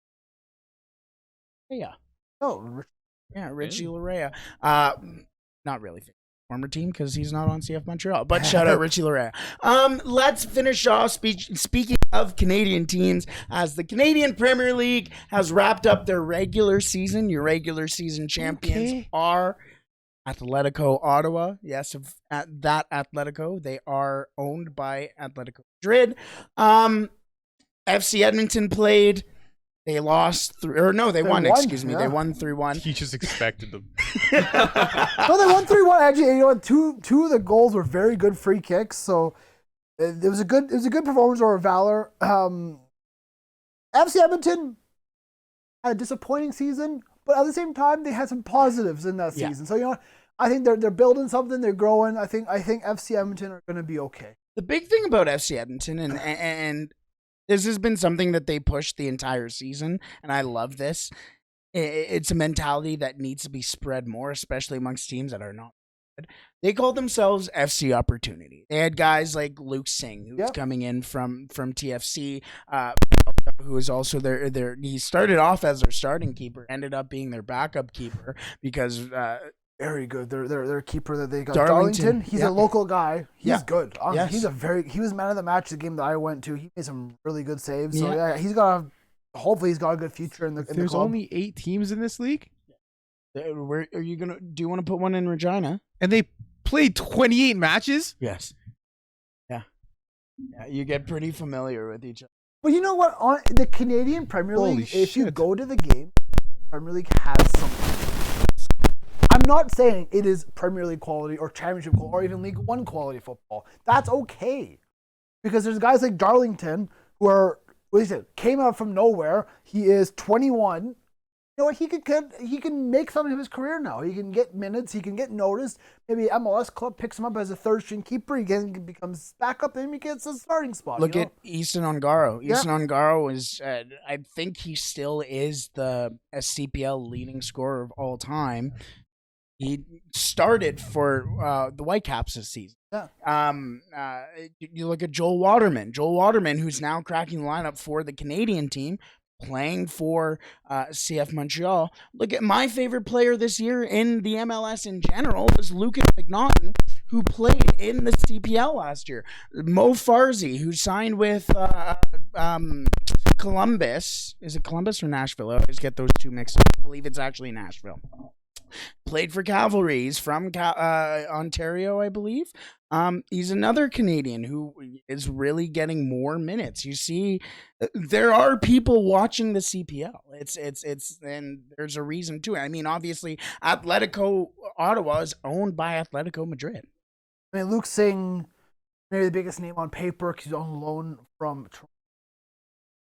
S1: you. Yeah.
S2: Oh,
S1: Richie Larea. Not really former team because he's not on CF Montreal. But shout out Richie Larea. Let's finish off speaking of Canadian teams as the Canadian Premier League has wrapped up their regular season. Your regular season champions are Atletico Ottawa. Yes, at that Atletico, they are owned by Atletico Madrid. FC Edmonton played. They lost they won. Excuse me, they won 3-1.
S5: He just expected them.
S2: No, they won 3-1. Actually, you know what? Two of the goals were very good free kicks. So it was a good performance over Valor. FC Edmonton had a disappointing season, but at the same time, they had some positives in that season. So, you know, I think they're building something. They're growing. I think FC Edmonton are going to be okay.
S1: The big thing about FC Edmonton, and this has been something that they pushed the entire season, and I love this. It's a mentality that needs to be spread more, especially amongst teams that are not good. They called themselves FC Opportunity. They had guys like Luke Singh, who was coming in from TFC, who was also their. He started off as their starting keeper, ended up being their backup keeper because.
S2: Very good. Their keeper that they got, Darlington. He's a local guy. He's good. Honestly, he was man of the match the game that I went to. He made some really good saves. So he's got hopefully he's got a good future in the
S5: There's
S2: club.
S5: only 8 teams in this league,
S1: Where are you gonna? Do you want to put one in Regina?
S5: and they played 28 matches.
S1: Yes. Yeah. You get pretty familiar with each other.
S2: But you know what? On the Canadian Premier
S5: Holy
S2: League, if you
S5: shit.
S2: go to the game, Premier League has something. I'm not saying it is Premier League quality or Championship quality or even League One quality football. That's okay. Because there's guys like Darlington who are, came out from nowhere. He is 21. You know what? He can make something of his career now. He can get minutes. He can get noticed. Maybe MLS club picks him up as a third string keeper. He becomes backup, and he gets a starting spot.
S1: Look at Easton Ongaro.
S2: Yeah.
S1: Easton Ongaro is, I think he still is the CPL leading scorer of all time. He started for the Whitecaps this season.
S2: Yeah.
S1: You look at Joel Waterman. Joel Waterman, who's now cracking the lineup for the Canadian team, playing for CF Montreal. Look at my favorite player this year in the MLS in general was Lucas McNaughton, who played in the CPL last year. Mo Farzi, who signed with Columbus. Is it Columbus or Nashville? I always get those two mixed up. I believe it's actually Nashville. Played for Cavalry. He's from Ontario, I believe. He's another Canadian who is really getting more minutes. You see, there are people watching the CPL. It's and there's a reason to it. I mean, obviously, Atletico Ottawa is owned by Atletico Madrid.
S2: I mean, Luke Singh, maybe the biggest name on paper because he's on loan from Toronto.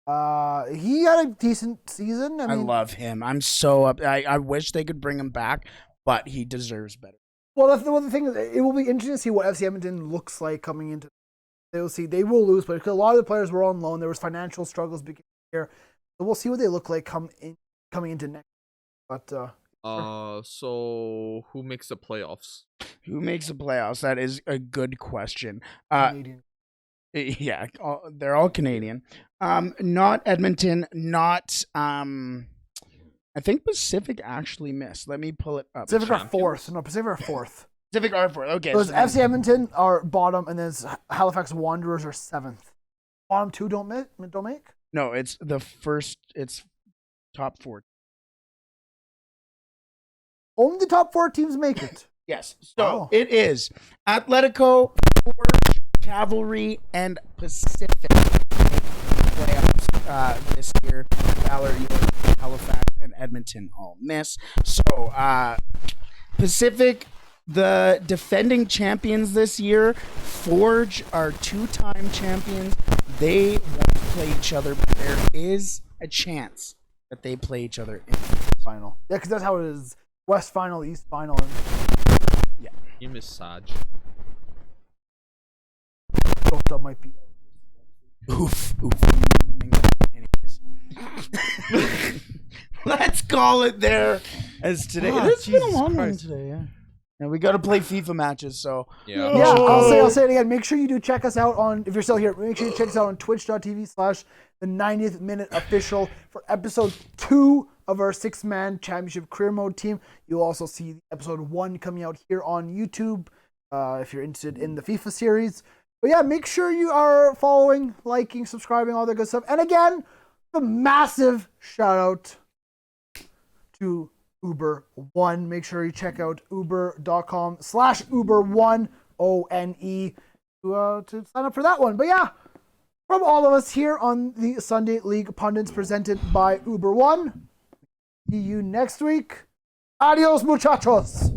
S2: He had a decent season. I
S1: love him. I'm so up. I wish they could bring him back, but he deserves better.
S2: Well, the thing is, it will be interesting to see what FC Edmonton looks like coming into. They'll see they will lose, but because a lot of the players were on loan, there was financial struggles beginning here. So we'll see what they look like coming into next. But
S3: so who makes the playoffs?
S1: Who makes the playoffs? That is a good question.
S2: Canadian.
S1: Yeah, they're all Canadian. Not Edmonton, not I think Pacific actually missed. Let me pull it up.
S2: Pacific are fourth. No, Pacific are fourth.
S1: Pacific are fourth. Okay.
S2: So it's FC Edmonton are bottom, and then Halifax Wanderers are seventh. Bottom two don't make?
S1: No, it's the first. It's top 4.
S2: Only the top 4 teams make it.
S1: Yes. So it is Atletico, Forge, Cavalry, and Pacific playoffs this year. Valor, York, Halifax, and Edmonton all miss. So Pacific, the defending champions this year. Forge are 2-time champions. They won't play each other, but there is a chance that they play each other in the final.
S2: Yeah, because that's how it is. West final, East final. And
S1: yeah.
S3: You miss Saj.
S2: that might be.
S1: Oof. Anyways. Let's call it there as today. It's been a long one today, yeah. And we got to play FIFA matches, so.
S3: Yeah.
S2: Yeah, I'll say it again. Make sure you do check us out on, if you're still here, make sure you check us out on twitch.tv/the 90th minute official for episode 2 of our 6-man championship career mode team. You'll also see episode 1 coming out here on YouTube if you're interested in the FIFA series. But yeah, make sure you are following, liking, subscribing, all that good stuff. And again, a massive shout out to Uber One. Make sure you check out uber.com/Uber1 ONE to sign up for that one. But yeah, from all of us here on the Sunday League Pundits presented by Uber One. See you next week. Adios, muchachos.